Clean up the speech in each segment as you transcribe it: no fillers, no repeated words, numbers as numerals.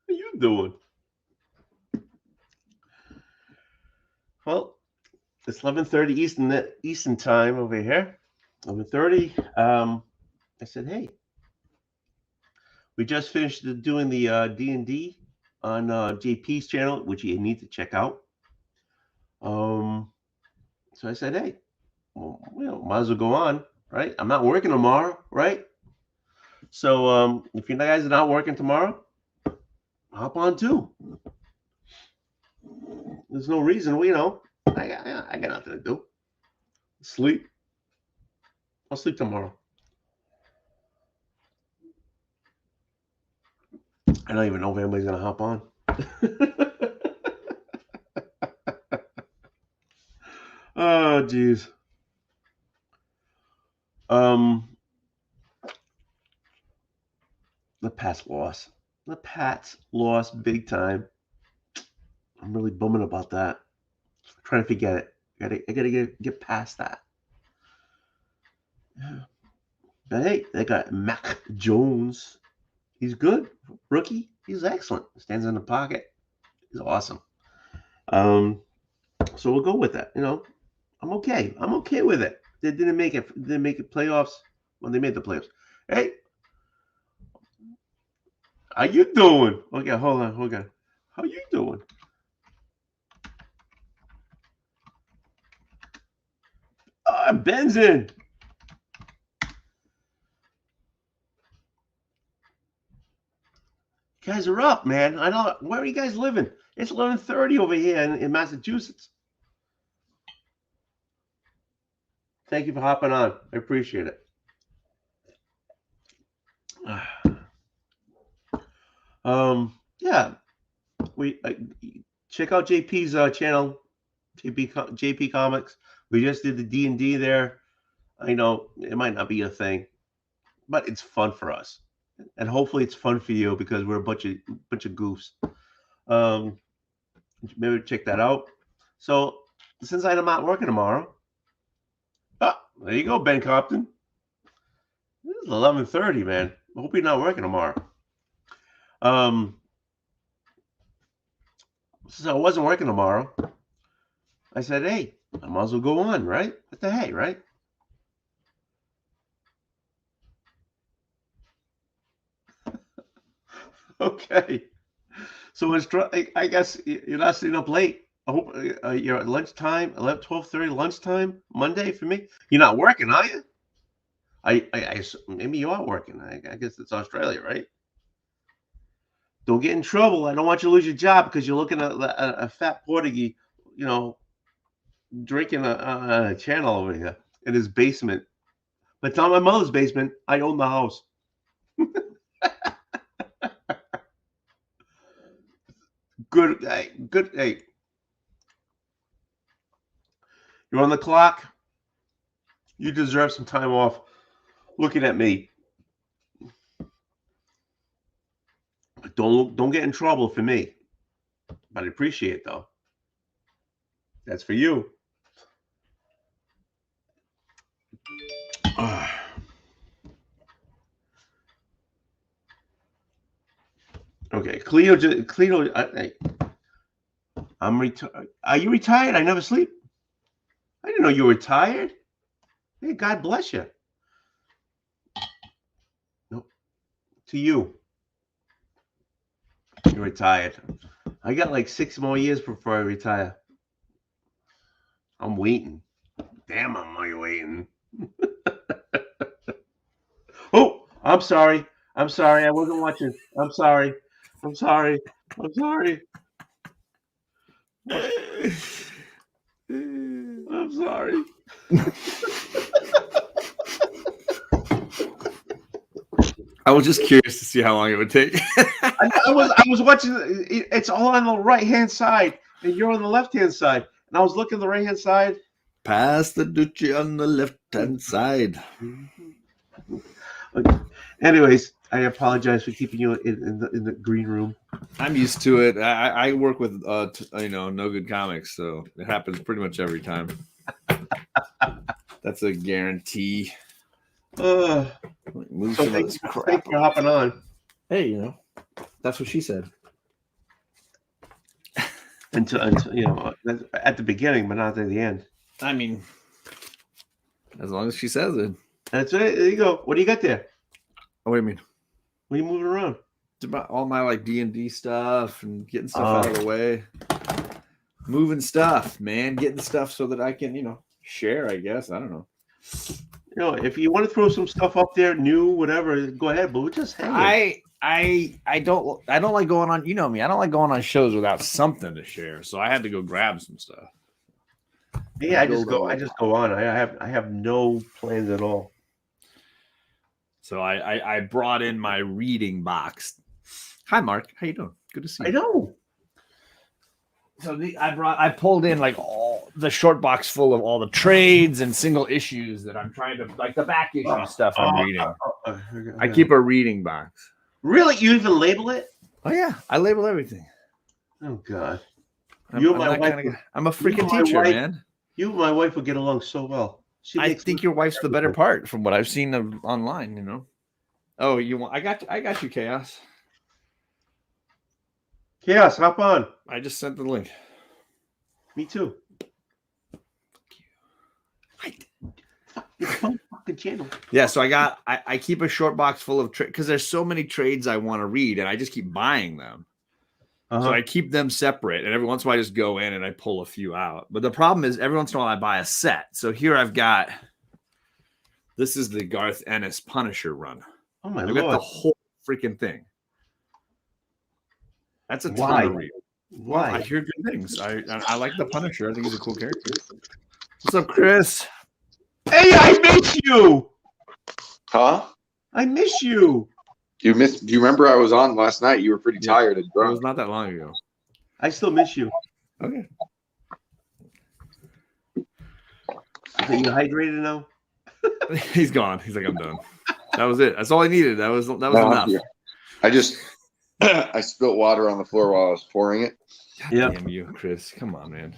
What are you doing? Well, it's 11:30 Eastern time over here. 11:30. I said, hey, we just finished doing the D&D on JP's channel, which you need to check out. So I said, hey, well, might as well go on, right? I'm not working tomorrow, right? So if you guys are not working tomorrow, hop on too. There's no reason, I got nothing to do. Sleep. I'll sleep tomorrow. I don't even know if anybody's gonna hop on. Oh, geez. The Pats lost. The Pats lost big time. I'm really bumming about that. I'm trying to forget it. I gotta get past that. Yeah. But hey, they got Mac Jones. He's good. Rookie. He's excellent. Stands in the pocket. He's awesome. So we'll go with that. I'm okay. I'm okay with it. They didn't make it. Didn't make it playoffs. Well, they made the playoffs. Hey, how you doing? Okay, hold on. How you doing? Ben's in. You guys are up, man. I know. Where are you guys living? It's 11:30 over here in Massachusetts. Thank you for hopping on. I appreciate it. Yeah, we check out JP's channel, JP Comics. We just did the D&D there. I know it might not be your thing, but it's fun for us, and hopefully it's fun for you because we're a bunch of goofs. Maybe check that out. So since I'm not working tomorrow, there you go, Ben Compton. This is 11:30, man. I hope you're not working tomorrow. Since I wasn't working tomorrow, I said, hey, I might as well go on, right? What the hey, right? Okay. So I guess you're not sitting up late. I hope you're at lunchtime, 12:30 lunchtime, Monday for me. You're not working, are you? I maybe you are working. I guess it's Australia, right? Don't get in trouble. I don't want you to lose your job because you're looking at a fat Portuguese, drinking a channel over here in his basement. But it's not my mother's basement. I own the house. Good. Hey, you're on the clock. You deserve some time off. Looking at me. Don't get in trouble for me. But I appreciate it though. That's for you. Okay, Cleo. I'm retired. Are you retired? I never sleep. I didn't know you were retired. Hey, God bless you. Nope. To you. You're retired. I got like 6 more years before I retire. I'm waiting. Damn, I'm waiting. Oh, I'm sorry. I wasn't watching. I'm sorry. I'm sorry. I'm sorry. I was just curious to see how long it would take. I was watching. It's all on the right hand side, and you're on the left hand side. And I was looking at the right hand side. Pass the Duchy on the left hand side. Okay. Anyways, I apologize for keeping you in the green room. I'm used to it. I work with No Good Comics, so it happens pretty much every time. That's a guarantee. Uh, Move so some of this thanks crap. for hopping on. Hey, that's what she said. Until at the beginning, but not at the end. I mean, as long as she says it. That's it. There you go. What do you got there? Oh, what do you mean? What are you moving around? It's about all my like D&D stuff and getting stuff out of the way. Moving stuff, man. Getting stuff so that I can, share, I guess. I don't know. If you want to throw some stuff up there, new, whatever, go ahead. But we're just hanging. I don't like going on. You know me. I don't like going on shows without something to share. So I had to go grab some stuff. Yeah, I just go on. I have no plans at all. So I brought in my reading box. Hi, Mark. How you doing? Good to see you. I know. So I pulled in like all the short box full of all the trades and single issues that I'm trying to like the back issue stuff I'm reading. I keep a reading box. Really? You even label it? Oh yeah, I label everything. Oh God. I'm a freaking teacher, man. You and my wife would get along so well. I think your wife's the better part from what I've seen online, Oh, I got you, Chaos. Chaos, hop on. I just sent the link. Me too. Fucking channel. Yeah, so I keep a short box full of because there's so many trades I want to read, and I just keep buying them. Uh-huh. So I keep them separate, and every once in a while I just go in and I pull a few out. But the problem is every once in a while I buy a set. So here this is the Garth Ennis Punisher run. Oh my Lord. Lord. Got the whole freaking thing. That's a ton to read. Why? Well, I hear good things. I like the Punisher. I think he's a cool character. What's up, Chris? Hey, I miss you. Huh? I miss you. Do you remember I was on last night? You were pretty tired and drunk. It was not that long ago. I still miss you. Okay. Are you hydrated now? He's gone. He's like, I'm done. That was it. That's all I needed. That was enough. I spilled water on the floor while I was pouring it. God damn you, Chris. Come on, man.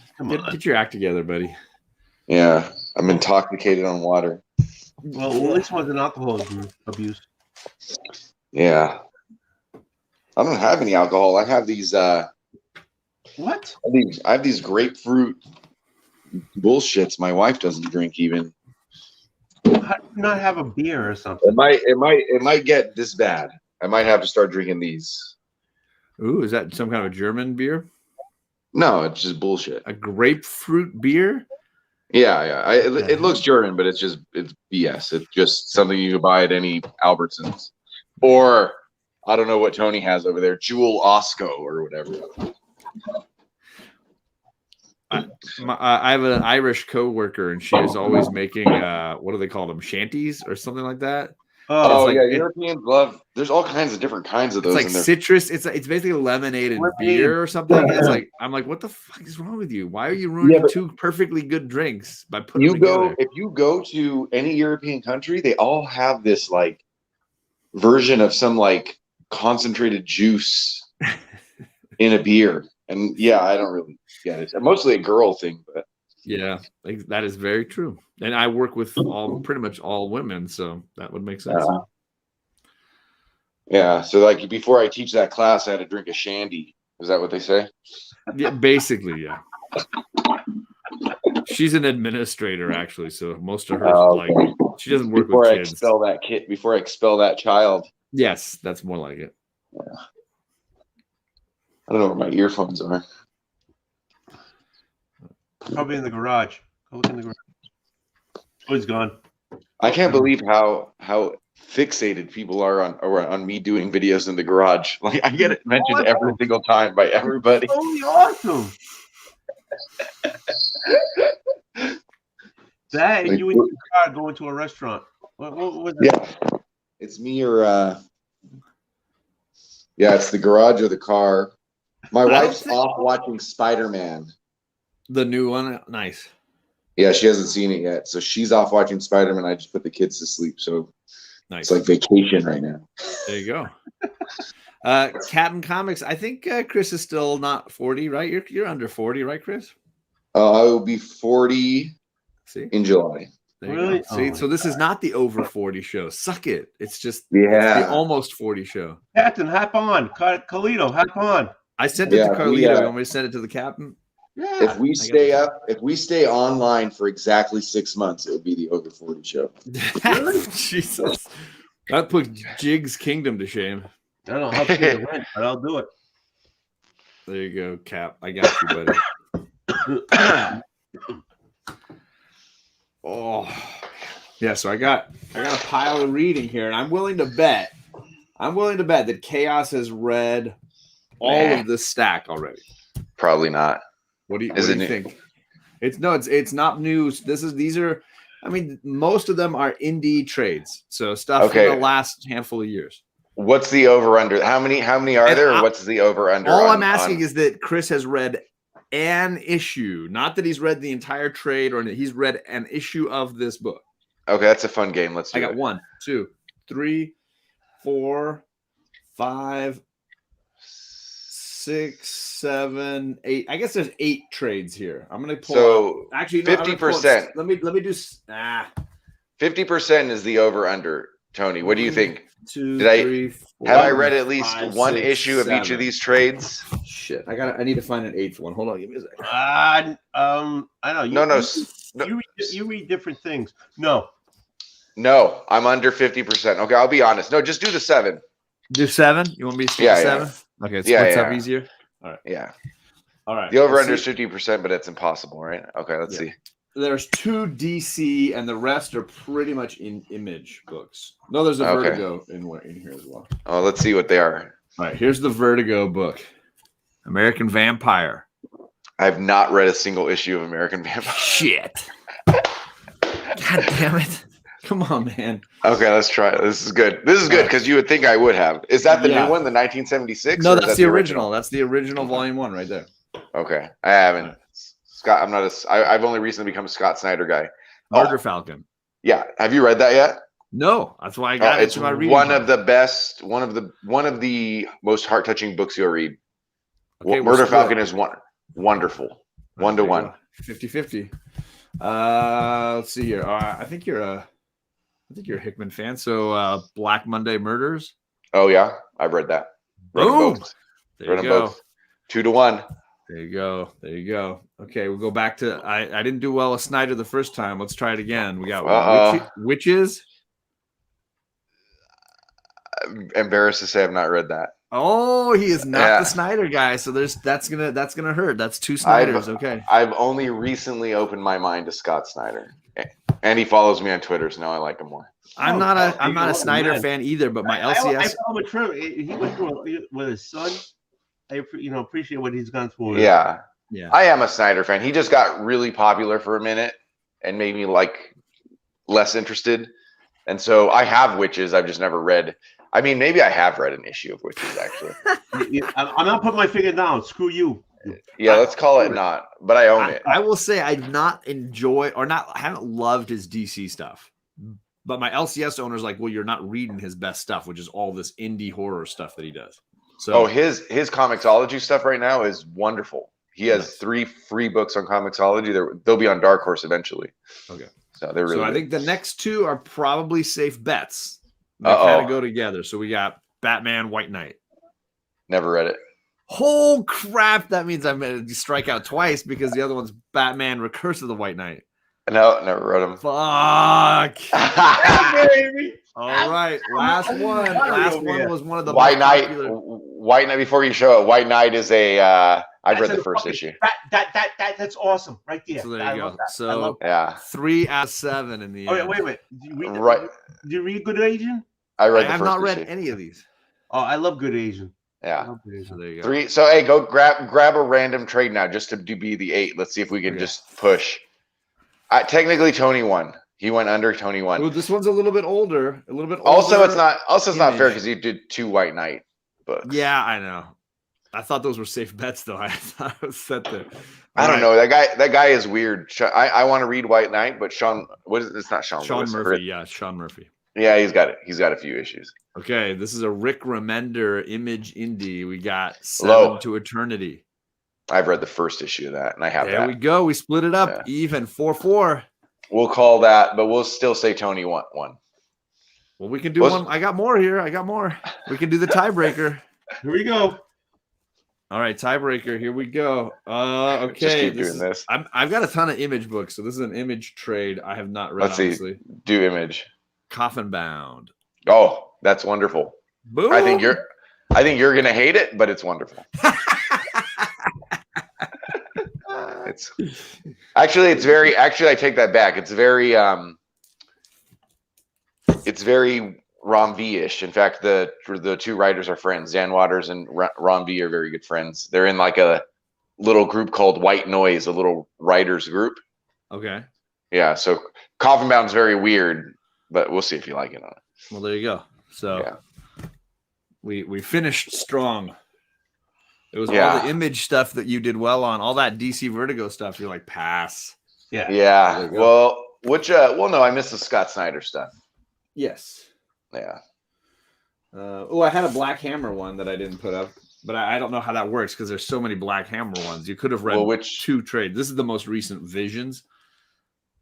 Get your act together, buddy. Yeah, I'm intoxicated on water. Well, this wasn't alcohol abuse. Yeah. I don't have any alcohol. I have these what? I have these grapefruit bullshits my wife doesn't drink even. How do you not have a beer or something? It might get this bad. I might have to start drinking these. Ooh, is that some kind of a German beer? No, it's just bullshit. A grapefruit beer? Yeah. It looks German, but it's BS. It's just something you can buy at any Albertsons. Or I don't know what Tony has over there, Jewel Osco or whatever. I have an Irish coworker, and she is always making what do they call them, shanties or something like that. Oh yeah, Europeans love. There's all kinds of different kinds of those. It's like citrus. It's basically lemonade and beer or something. It's like I'm like, what the fuck is wrong with you? Why are you ruining two perfectly good drinks by putting them together? If you go to any European country, they all have this like version of some like concentrated juice in a beer. And yeah, I don't really get it. It's mostly a girl thing, but yeah, that is very true. And I work with pretty much all women, so that would make sense. Yeah, so like before I teach that class, I had to drink a shandy. Is that what they say? Yeah, basically, yeah. She's an administrator, actually, so most of her she doesn't work with kids. Before I expel that child. Yes, that's more like it. Yeah. I don't know where my earphones are. Probably in the garage. Go look in the garage. Oh, he's gone. I can't believe how fixated people are on me doing videos in the garage. Like I get it mentioned every single time by everybody. Totally awesome. That and you in your car going to a restaurant. What was that? Yeah, it's me or it's the garage or the car. My wife's off watching Spider-Man. The new one, nice. Yeah, she hasn't seen it yet, so she's off watching Spider-Man. I just put the kids to sleep, so nice. It's like vacation right now. There you go. Captain Comics. I think Chris is still not 40, right? You're under 40, right, Chris? I will be 40 in July. There you Really? go. See, Oh, so this is not the over 40 show. Suck it. It's just Yeah. it's the almost 40 show. Captain, hop on. Carlito, hop on. I sent it Yeah, to we, Carlito. You want me to send it to the captain? Yeah. If we stay up, if we stay online for exactly 6 months, it would be the over 40 show. Jesus. That put Jig's kingdom to shame. I don't know how to get it went, but I'll do it. There you go, Cap. I got you, buddy. Oh, yeah. So I got a pile of reading here, and I'm willing to bet that Chaos has read all of this stack already. Probably not. What do you think? It's not news. These are. I mean, most of them are indie trades, so stuff from the last handful of years. What's the over under? How many are there? Or what's the over under? All I'm asking is that Chris has read an issue, not that he's read the entire trade, or he's read an issue of this book. Okay, that's a fun game. Let's do it. I got 1, 2, 3, 4, 5, 6, 7, 8. I guess there's 8 trades here. I'm gonna pull. So actually, 50%. Let me do. 50% is the over under. Tony, what do you think? 2, Did 3, 4, Have I read at least 5, one 6, issue of each 7. of these trades? Shit, I need to find an 8th one. Hold on, give me a second. I know. You read different things. No, I'm under 50%. Okay, I'll be honest. No, just do the 7. Do 7? You want me to do 7? Okay, it splits up easier. All right. Yeah. All right. The over under is 50%, but it's impossible, right? Okay, let's see. There's 2 DC, and the rest are pretty much in Image books. No, there's a Vertigo in here as well. Oh, let's see what they are. All right, here's the Vertigo book, American Vampire. I've not read a single issue of American Vampire. Shit. God damn it. Come on, man. Okay, let's try it. This is good. This is good because you would think I would have. Is that the new one, the 1976? No, that's the original. That's the original volume 1 right there. Okay, I haven't. Scott, I'm not I've only recently become a Scott Snyder guy. Murder Falcon. Yeah, have you read that yet? No, that's why I got it. It's one of the best, one of the most heart touching books you'll read. Okay, Murder Falcon is wonderful, 1-to-1, 50-50. Let's see here. I think you're a Hickman fan. So Black Monday Murders. Oh yeah, I've read that. Boom. Read them both. 2-to-1. There you go. Okay, we'll go back to I didn't do well with Snyder the first time. Let's try it again. We got Witches. I'm embarrassed to say I've not read that. Oh, he is not the Snyder guy. So that's gonna hurt. That's 2 Snyders. Okay. I've only recently opened my mind to Scott Snyder, and he follows me on Twitter, so now I like him more. I'm not a Snyder fan either, but my LCS. I follow him Trevor. He went through with his son. I appreciate what he's gone through. Yeah. I am a Snyder fan. He just got really popular for a minute and made me less interested. And so I have Witches. I've just never read. I mean, maybe I have read an issue of Witches actually. I'm not putting my finger down. Screw you. Yeah, let's call it not. But I own it. I will say I haven't loved his DC stuff. But my LCS owner's like, well, you're not reading his best stuff, which is all this indie horror stuff that he does. So his Comixology stuff right now is wonderful. He has 3 free books on Comixology. They'll be on Dark Horse eventually. Okay. So they're really good. I think the next 2 are probably safe bets. They kind of go together. So we got Batman, White Knight. Never read it. Oh crap! That means I'm going to strike out twice because the other one's Batman, Curse of the White Knight. No, never read them. Fuck. All right, last one. Last one was one of the White Knight. White Knight. Before you show it, White Knight is a. I've read the first issue. That's awesome, right there. So there you go. So 3 out of 7 in the end. Wait a minute. Do you read Good Asian? I read. I have not read any of these. Oh, I love Good Asian. Yeah. So there you go. 3. So hey, go grab a random trade now, just to be the 8. Let's see if we can just push. Technically, Tony won. He went under. Tony won. Ooh, this one's a little bit older. Also, it's not fair because you did 2 White Knight books. Yeah, I know. I thought those were safe bets, though. I thought I was set there. I don't know. That guy is weird. I want to read White Knight, but Sean, what is it? It's not Sean. Sean Lewis. Murphy. Yeah, Sean Murphy. Yeah, he's got a few issues. Okay, this is a Rick Remender Image Indie. We got 7 to Eternity. I've read the first issue of that, and I have that. There we go. We split it up. Yeah. Even 4-4. We'll call that, but we'll still say Tony won one. Well, we can do one. I got more here. We can do the tiebreaker. Here we go. All right, tiebreaker. Here we go. Okay. Just keep doing this. I've got a ton of Image books, so this is an Image trade I have not read. Let's see. Do Image. Coffin Bound. Oh, that's wonderful. Boom. I think you're gonna hate it, but it's wonderful. I take that back. It's very Ron V-ish. In fact, the two writers are friends. Dan Waters and Ron V are very good friends. They're in like a little group called White Noise, a little writers group. Okay. Yeah, so Coffin Bound's very weird, but we'll see if you like it on it. Well, there you go. So yeah. we finished strong. It was all the Image stuff that you did well on, all that DC Vertigo stuff. You're like, pass. Yeah. Yeah. Well, no, I missed the Scott Snyder stuff. Yes. Yeah. I had a Black Hammer one that I didn't put up, but I don't know how that works because there's so many Black Hammer ones. You could have read two trades. This is the most recent Visions.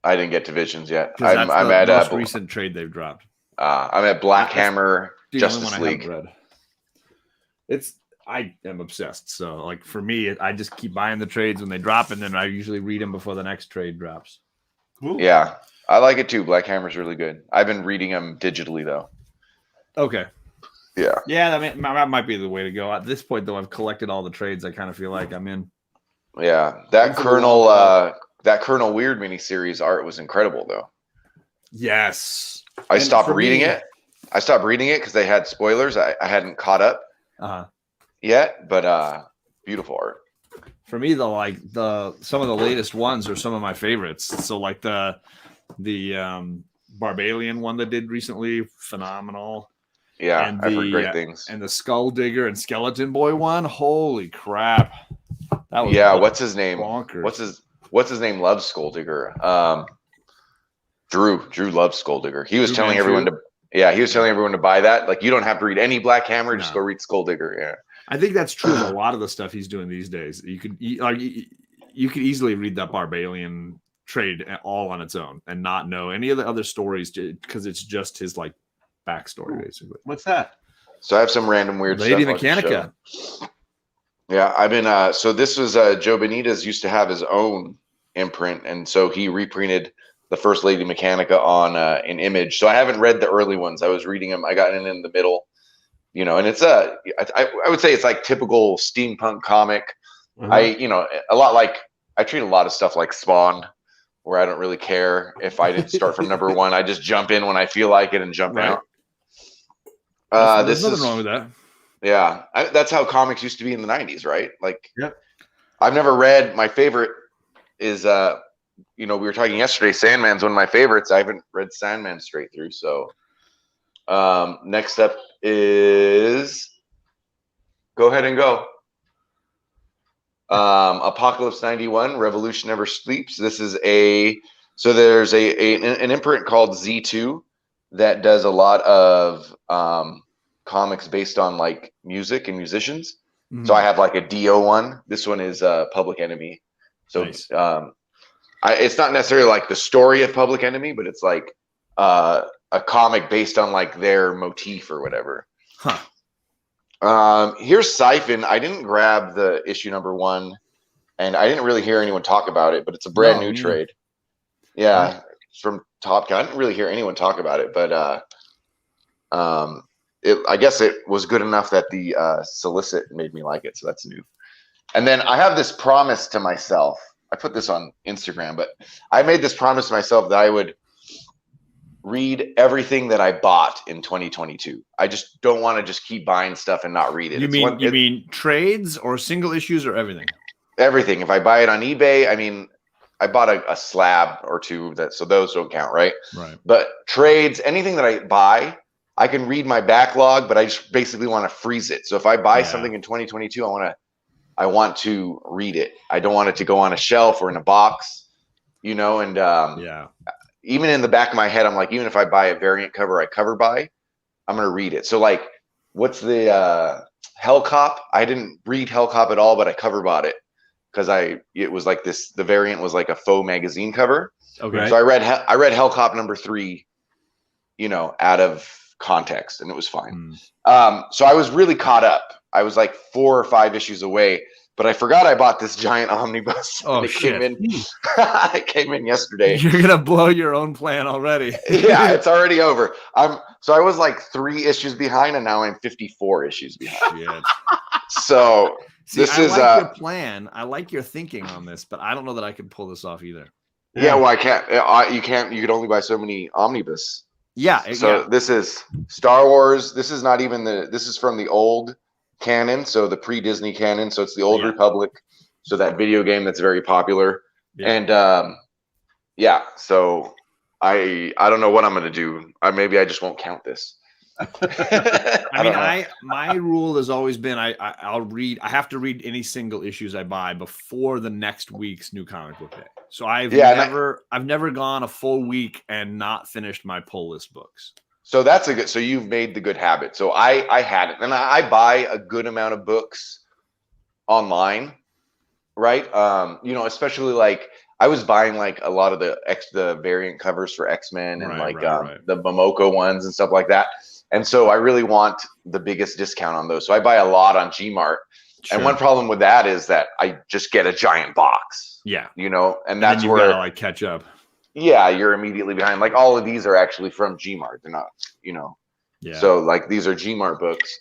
I didn't get to Visions yet. I'm at the most recent trade they've dropped. I'm at Black Hammer Justice League. I am obsessed. So, like for me, I just keep buying the trades when they drop, and then I usually read them before the next trade drops. Ooh. Yeah, I like it too. Black Hammer's really good. I've been reading them digitally though. Okay. Yeah. Yeah, that might be the way to go. At this point, though, I've collected all the trades. I kind of feel like I'm in. Yeah, that Colonel Weird miniseries art was incredible though. Yes. I stopped reading it because they had spoilers. I hadn't caught up. Yet, but beautiful art. For me, some of the latest ones are some of my favorites. So like the Barbalian one that did recently, phenomenal. Yeah, and I've heard great things. And the Skull Digger and Skeleton Boy one, holy crap! That was what's his name? Bonkers. What's his name? Loves Skull Digger. Drew loves Skull Digger. He was telling everyone to buy that. Like, you don't have to read any Black Hammer, just go read Skull Digger. Yeah. I think that's true of a lot of the stuff he's doing these days. You could easily read that Barbalian trade all on its own and not know any of the other stories because it's just his like backstory basically. What's that? So I have some random weird Lady stuff. Mechanica. Yeah, I've been so this was Joe Benitez used to have his own imprint, and so he reprinted the first Lady Mechanica on an Image. So I haven't read the early ones. I was reading them. I got in the middle. You know, and it's I would say it's like typical steampunk comic. A lot like I treat a lot of stuff like Spawn, where I don't really care if I didn't start from number one. I just jump in when I feel like it and jump out. There's nothing wrong with that. Yeah, that's how comics used to be in the 90s, right? Like, yep. I've never read. My favorite is we were talking yesterday. Sandman's one of my favorites. I haven't read Sandman straight through, so. Next up is go ahead and go. Apocalypse 91, Revolution Never Sleeps. This is there's an imprint called Z2 that does a lot of comics based on like music and musicians. Mm-hmm. So I have like a Dio one. This one is Public Enemy. So nice. It's not necessarily like the story of Public Enemy, but it's like a comic based on like their motif or whatever. Here's Siphon. I didn't grab the issue number 1, and I didn't really hear anyone talk about it, but it's a brand new trade. Yeah, it's from Top Gun. I didn't really hear anyone talk about it, but I guess it was good enough that the solicit made me like it, so that's new. And then I have this promise to myself. I put this on Instagram, but I made this promise to myself that I would read everything that I bought in 2022. I just don't want to just keep buying stuff and not read it. You mean trades or single issues or everything? Everything. If I buy it on eBay, I mean, I bought a slab or two so those don't count, right? Right. But trades, anything that I buy, I can read my backlog, but I just basically want to freeze it. So if I buy something in 2022, I want to read it. I don't want it to go on a shelf or in a box, and even in the back of my head, I'm like, even if I buy a variant cover I cover buy, I'm going to read it. So like, what's the Hell Cop? I didn't read Hell Cop at all, but I cover bought it. because it was like this. The variant was like a faux magazine cover. Okay. So I read Hellcop #3, out of context, and it was fine. So I was really caught up. I was like 4 or 5 issues away, but I forgot I bought this giant omnibus. Oh, it shit. It came in yesterday. You're gonna blow your own plan already. Yeah, it's already over. So I was like 3 issues behind, and now I'm 54 issues behind. Shit. So See, this I is like your plan. I like your thinking on this, but I don't know that I could pull this off either. yeah. Well, I can't. You can't. You could only buy so many omnibus. Yeah. So this is Star Wars. This is not even this is from the old canon, so the pre-Disney canon. So it's the Old Republic. So that video game that's very popular. Yeah. And so I don't know what I'm gonna do. Maybe I just won't count this. My rule has always been I'll read. I have to read any single issues I buy before the next week's New Comic Book Day. So I've never gone a full week and not finished my pull list books. So that's a good. So you've made the good habit. So I had it, and I buy a good amount of books online, right? Especially like I was buying like a lot of the variant covers for X-Men and the Momoko ones and stuff like that. And so I really want the biggest discount on those. So I buy a lot on Gmart. Sure. And one problem with that is that I just get a giant box. Yeah. And that's where gotta like catch up. Yeah, you're immediately behind. Like all of these are actually from Gmart. They're not, Yeah. So like these are Gmart books.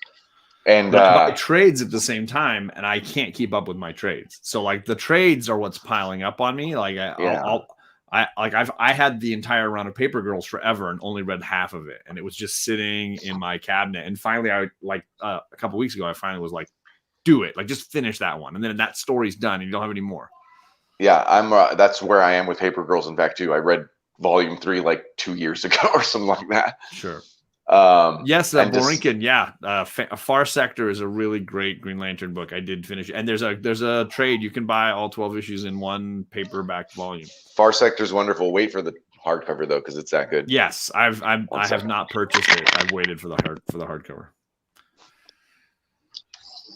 And I buy trades at the same time, and I can't keep up with my trades. So like the trades are what's piling up on me. Like I had the entire run of Paper Girls forever and only read half of it, and it was just sitting in my cabinet. And finally, a couple weeks ago, I finally was like, "Do it! Like just finish that one, and then that story's done, and you don't have any more." Yeah, I'm. That's where I am with Paper Girls. In fact, too, I read Volume 3 like 2 years ago or something like that. Sure. Yes, Borinkin. Far Sector is a really great Green Lantern book. I did finish it. And there's a trade. You can buy all 12 issues in one paperback volume. Far Sector is wonderful. Wait for the hardcover though, because it's that good. Yes, I have not purchased it. I've waited for the hardcover.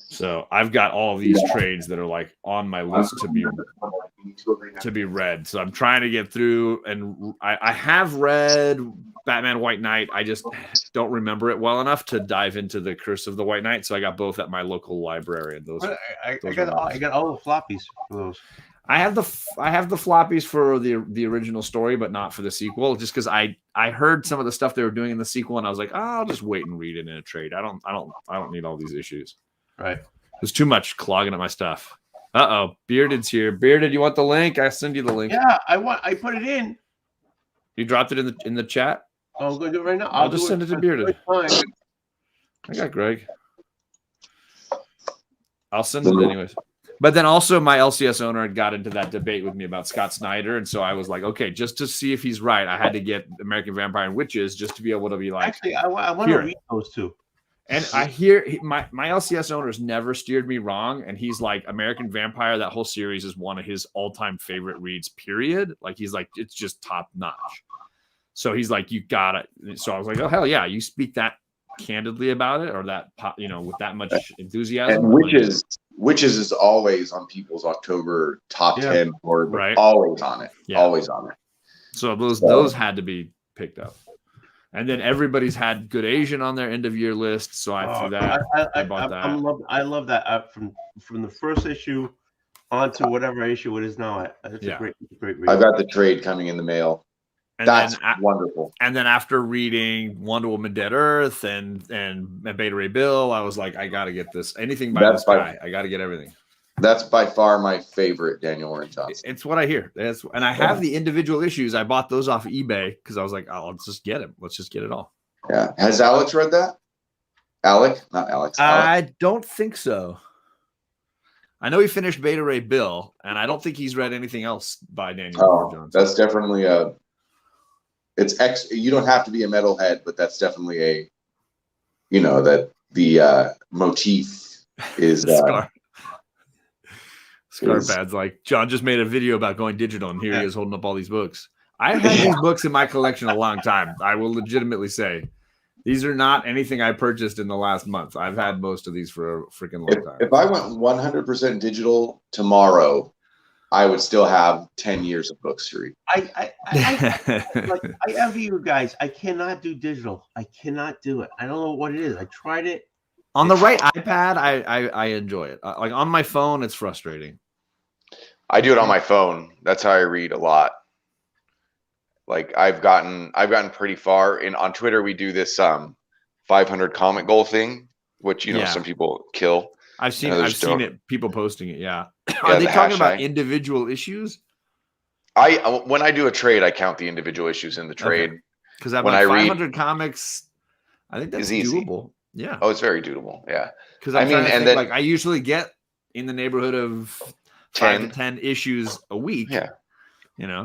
So I've got all of these trades that are like on my list to be read. So I'm trying to get through, and I have read Batman White Knight. I just don't remember it well enough to dive into the Curse of the White Knight. So I got both at my local library. And I got all the floppies for those. I have the floppies for the original story, but not for the sequel. Just because I heard some of the stuff they were doing in the sequel, and I was like, I'll just wait and read it in a trade. I don't need all these issues. Right. There's too much clogging up my stuff. Bearded's here. Bearded, you want the link? I send you the link. Yeah, I put it in. You dropped it in the chat? I'm going to do it right now. I'll just send it to Bearded. I got Greg. I'll send it anyways. But then also my LCS owner had got into that debate with me about Scott Snyder. And so I was like, okay, just to see if he's right, I had to get American Vampire and Witches just to be able to be like. Actually, I want to read those two. And I hear my LCS owners never steered me wrong. And he's like, American Vampire, that whole series is one of his all-time favorite reads, period. Like, he's like, it's just top notch. So he's like, you got it. So I was like, oh, hell yeah. You speak that candidly about it, or that, with that much enthusiasm. And Witches is always on people's October top 10 or right. Always on it. Yeah. Always on it. So those had to be picked up. And then everybody's had Good Asian on their end of year list, so I threw that. I bought that. I love that from the first issue onto whatever issue it is now. It's a great read. I got the trade coming in the mail. And that's wonderful. And then after reading Wonder Woman Dead Earth and Beta Ray Bill, I was like, I got to get this. Anything by this guy, I got to get everything. That's by far my favorite Daniel Warren Johnson. It's what I hear. And I have the individual issues. I bought those off of eBay because I was like, I'll just get them. Let's just get it all. Yeah. Has Alex read that? Not Alex. I don't think so. I know he finished Beta Ray Bill, and I don't think he's read anything else by Daniel Warren Johnson. That's definitely you don't have to be a metalhead, but that's definitely that the motif is Scarpad's like, John just made a video about going digital, and here he is holding up all these books. I've had these books in my collection a long time. I will legitimately say These are not anything I purchased in the last month. I've had most of these for a freaking long time. If I went 100% digital tomorrow, I would still have 10 years of books to read. I envy you guys. I cannot do digital. I cannot do it. I don't know what it is. I tried it. On the right iPad, I enjoy it. Like on my phone, it's frustrating. I do it on my phone. That's how I read a lot. Like I've gotten pretty far. On Twitter, we do this 500 comment goal thing, which some people kill. I've seen it. People posting it. Yeah. Are they talking about individual issues? When I do a trade, I count the individual issues in the trade. Because when I 500 comics, I think that's doable. Yeah. Oh, it's very doable. Yeah. Because I usually get in the neighborhood of 5 to 10 issues a week. Yeah.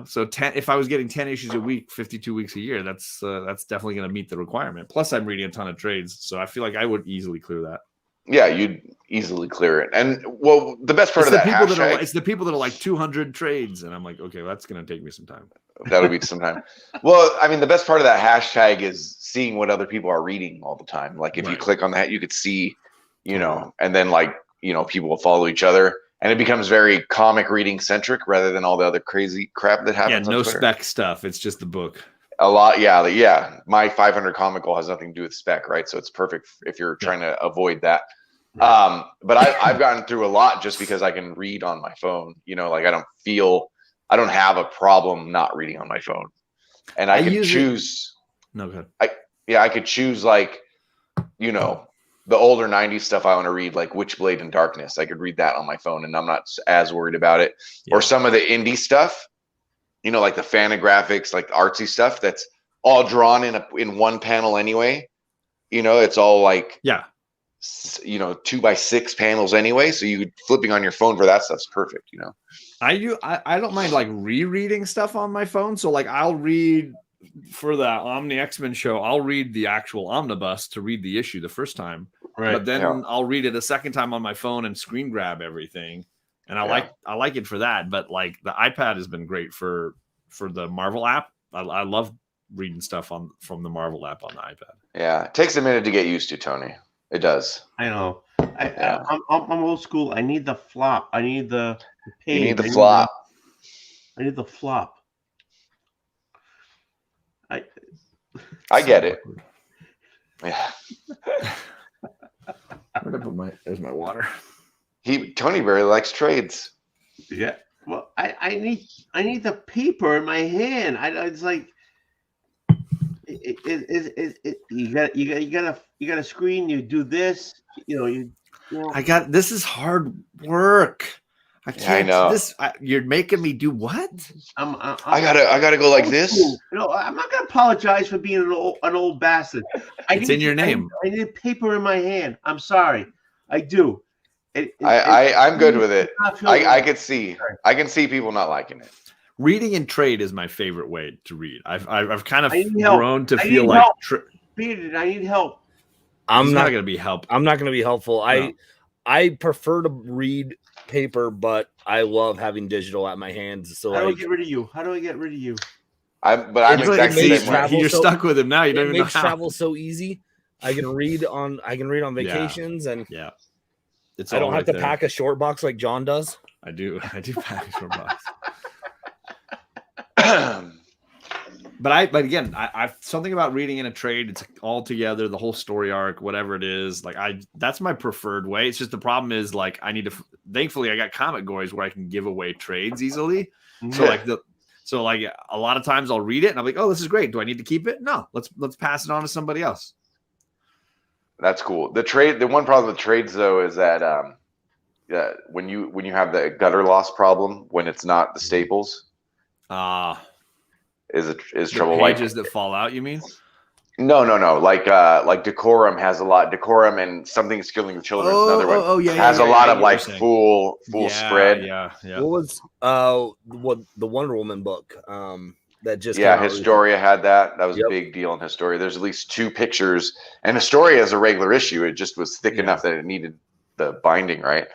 So 10. If I was getting 10 issues a week, 52 weeks a year, that's definitely going to meet the requirement. Plus, I'm reading a ton of trades, so I feel like I would easily clear that. Yeah, you'd easily clear it. And the best part it's the people that are like 200 trades, and I'm like, okay, well, that's going to take me some time. That'll be some time. Well, I mean, the best part of that hashtag is seeing what other people are reading all the time. Like if you click on that, you could see, and then people will follow each other. And it becomes very comic reading centric rather than all the other crazy crap that happens. Yeah, no spec stuff. It's just the book. A lot. Yeah. My 500 comic goal has nothing to do with spec, right? So it's perfect if you're trying to avoid that. But I've gotten through a lot just because I can read on my phone. Like I don't have a problem not reading on my phone. And I can choose. No, go ahead. I could choose the older 90s stuff I want to read, like Witchblade and Darkness. I could read that on my phone and I'm not as worried about it. Yeah. Or some of the indie stuff, like the Fantagraphics, like the artsy stuff that's all drawn in one panel anyway. It's all like 2x6 panels anyway. So you flipping on your phone for that stuff's perfect, I don't mind like rereading stuff on my phone. So like I'll read for the Omni X-Men show, I'll read the actual omnibus to read the issue the first time. Right. But then I'll read it a second time on my phone and screen grab everything. And I like it for that. But like the iPad has been great for the Marvel app. I love reading stuff from the Marvel app on the iPad. Yeah. It takes a minute to get used to, Tony. It does. I know. I'm old school. I need the flop. I need the page. You need the flop. I need the flop. I get it. Yeah. Where'd I put there's my water. Tony very likes trades. Yeah. Well, I need the paper in my hand. It's like you got a screen. You do this. This is hard work. I can't. I know. You're making me do what? I gotta go like this. I'm not gonna apologize for being an old bastard. It's in your name. I need paper in my hand. I'm sorry. I do. I'm good with it. I can see people not liking it. Reading in trade is my favorite way to read. I've kind of grown to feel like I need help. I'm not gonna be helpful. I'm not gonna be helpful. No. I prefer to read paper, but I love having digital at my hands. So how do I get rid of you? I'm exactly the same way. You're stuck with him now. You don't even know how. Travel so easy. I can read on vacations and I don't have to pack a short box like John does. I do pack a short box. But again, I something about reading in a trade. It's all together, the whole story arc, whatever it is. Like that's my preferred way. It's just the problem is like I need to. Thankfully, I got Comic Goys where I can give away trades easily. So like a lot of times I'll read it and I'm like, oh, this is great. Do I need to keep it? No, let's pass it on to somebody else. That's cool. The one problem with trades though is that when you have the gutter loss problem when it's not the staples. Is trouble pages that fall out, you mean? No. Like Decorum has a lot. Decorum and Something's Killing the Children is another one. Has a lot of like full spread. Yeah. What was the Wonder Woman book that just Historia had that. That was a big deal in Historia. There's at least 2 pictures, and Historia is a regular issue. It just was thick enough that it needed the binding, right?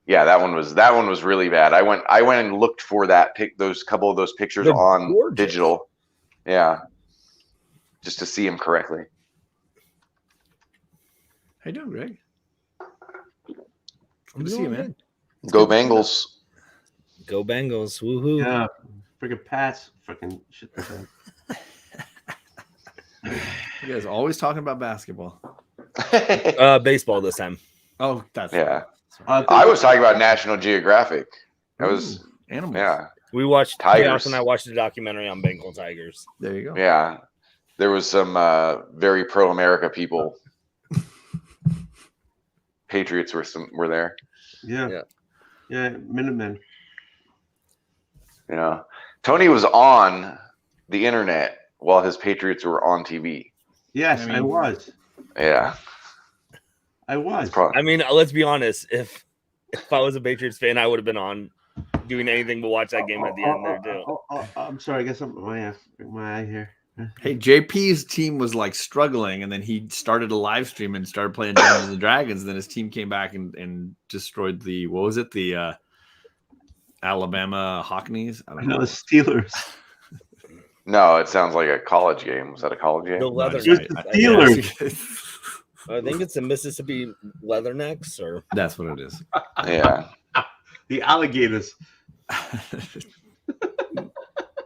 Yeah, that one was really bad. I went and looked for those couple of those pictures on digital. Yeah. Just to see them correctly. How you doing, Greg? I'm Good to see you, man. Go Bengals. Go Bengals. Woohoo. Yeah. Freaking Pats. Freaking shit. You guys always talking about basketball. Baseball this time. Oh, that's Yeah. right. I was talking about National Geographic. That was animals. Yeah. We watched Tigers. Chaos and I watched a documentary on Bengal Tigers. There you go. Yeah. There was some very pro-America people. Patriots were there. Yeah. Minutemen. Yeah. Tony was on the internet while his Patriots were on TV. Yes, I was. Yeah. I was. I mean, let's be honest. If I was a Patriots fan, I would have been on doing anything but watch that game at the end there too. I'm sorry. I guess my eye here. Hey, JP's team was like struggling, and then he started a live stream and started playing Dungeons and Dragons. And then his team came back and destroyed the the Alabama Hawkneys. I don't know. The Steelers. No, it sounds like a college game. Was that a college game? The Leathernecks. The Steelers. I think it's the Mississippi Leathernecks, or that's what it is. Yeah. The Alligators.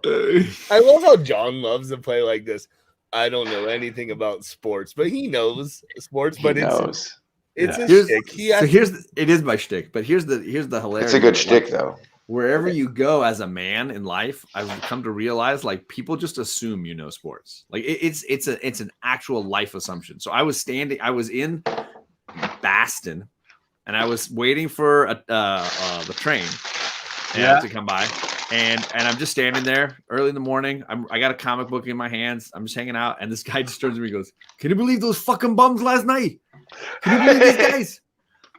I love how John loves to play like this. I don't know anything about sports, but he knows sports. But it's his shtick. It is my shtick. But here's the hilarious. It's a good shtick though. Wherever you go as a man in life, I've come to realize like people just assume you know sports. Like it's an actual life assumption. So I was in Baston, and I was waiting for the train to come by. And I'm just standing there early in the morning. I got a comic book in my hands. I'm just hanging out. And this guy just turns to me and goes, "Can you believe those fucking bums last night? Can you believe these guys?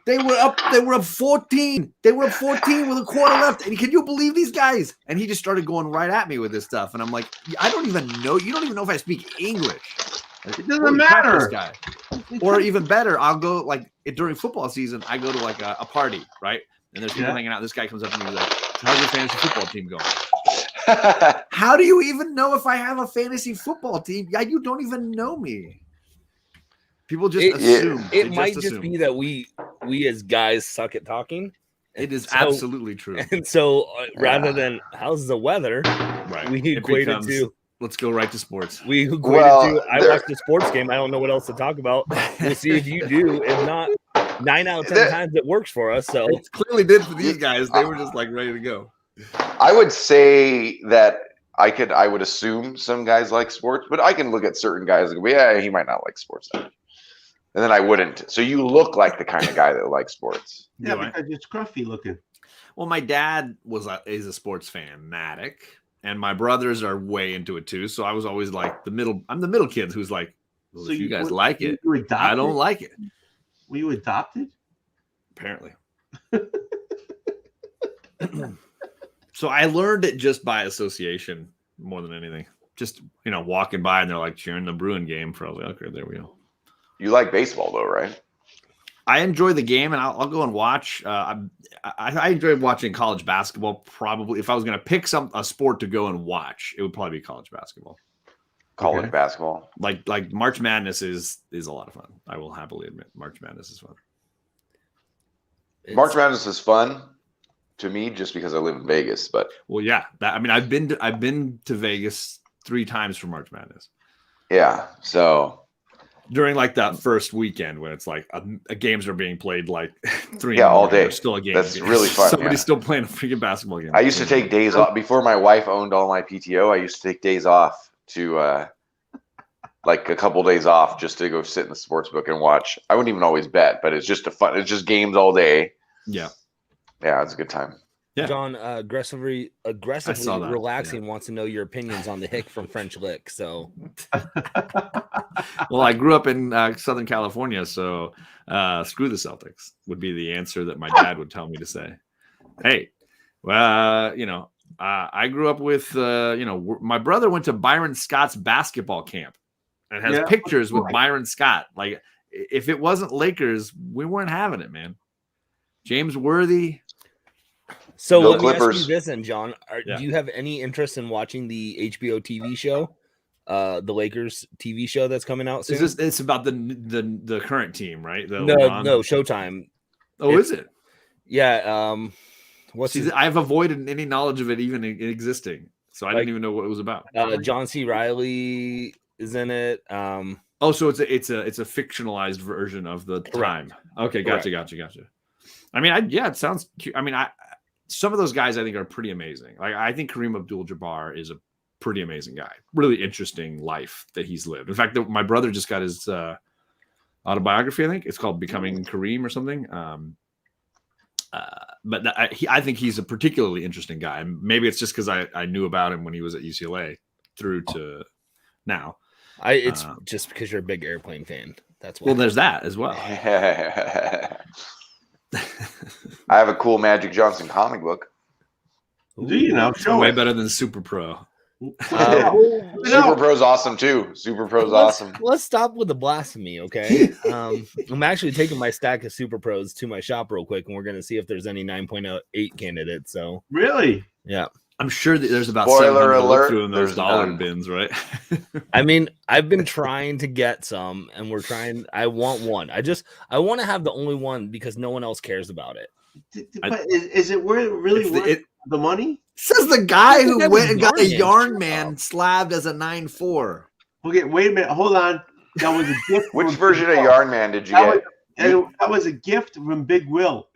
They were up 14. They were up 14 with a quarter left. And can you believe these guys?" And he just started going right at me with this stuff. And I'm like, I don't even know. You don't even know if I speak English. It doesn't matter. This guy. Or even better, I'll go like during football season, I go to like a party, right? And there's people hanging out. This guy comes up to me and he's like, "How's your fantasy football team going?" How do you even know if I have a fantasy football team? Yeah, you don't even know me. People just assume. It might just be that we as guys suck at talking. It is absolutely true. And so rather than how's the weather, right? We equate it to let's go right to sports. We equate it to I watched the sports game. I don't know what else to talk about. We'll see if you do. If not, 9 out of 10 times it works for us. So it clearly did for these guys. They were just like ready to go. I would say that I would assume some guys like sports, but I can look at certain guys and go, yeah, he might not like sports that much. And then I wouldn't. So you look like the kind of guy that likes sports. Yeah, because you're scruffy looking. Well, my dad is a sports fanatic, and my brothers are way into it too. So I was always like I'm the middle kid who's like, well, if you guys like it, I don't like it. Were you adopted? Apparently. So I learned it just by association more than anything. Just, walking by and they're like cheering the Bruin game. Probably, okay, there we go. You like baseball though, right? I enjoy the game, and I'll go and watch. I enjoy watching college basketball. Probably, if I was going to pick a sport to go and watch, it would probably be college basketball. College basketball, like March Madness is a lot of fun. I will happily admit, March Madness is fun. March Madness is fun to me just because I live in Vegas. But yeah, I've been to Vegas 3 times for March Madness. Yeah, so. During like that first weekend when it's like games are being played like 3 all day. Still a game. That's really fun. Somebody's still playing a freaking basketball game. I used to take days off before my wife owned all my PTO. I used to take days off to like a couple days off just to go sit in the sports book and watch. I wouldn't even always bet, but it's just it's just games all day. Yeah. Yeah, it's a good time. Yeah. John, aggressively relaxing wants to know your opinions on the hick from French Lick. So, well, I grew up in Southern California, so screw the Celtics would be the answer that my dad would tell me to say. Hey, well, I grew up with, my brother went to Byron Scott's basketball camp and has pictures with Byron Scott. Like, if it wasn't Lakers, we weren't having it, man. James Worthy. So let me ask you this, and John, do you have any interest in watching the HBO TV show the Lakers TV show that's coming out soon. It's about the current team, right? No, Showtime. Oh, is it? Yeah. I have avoided any knowledge of it even existing, so I didn't even know what it was about. John C. Reilly is in it. So it's a fictionalized version of the time. Okay, gotcha. I mean, it sounds cute. I mean, some of those guys I think are pretty amazing. Like I think Kareem Abdul-Jabbar is a pretty amazing guy. Really interesting life that he's lived. In fact, my brother just got his autobiography. I think it's called Becoming Kareem or something. But I think he's a particularly interesting guy. And maybe it's just because I knew about him when he was at UCLA through to now. It's just because you're a big Airplane fan. That's why. Well, there's that as well. I have a cool Magic Johnson comic book. Do you know? Show way it. better than Super Pro. Super Pro's awesome too. Super Pro's awesome. Let's stop with the blasphemy, okay? I'm actually taking my stack of Super Pros to my shop real quick, and we're going to see if there's any 9.8 candidates. So really, yeah, I'm sure that there's about spoiler alert through in those dollar bins, right? I mean, I've been trying to get some, and we're trying. I want one. I want to have the only one because no one else cares about it. But is it really worth the money? Says the guy who went and got a Yarn Man slabbed as a 9.4. Okay, wait a minute. Hold on. That was a gift. Which version of Yarn Man did you get? That was a gift from Big Will.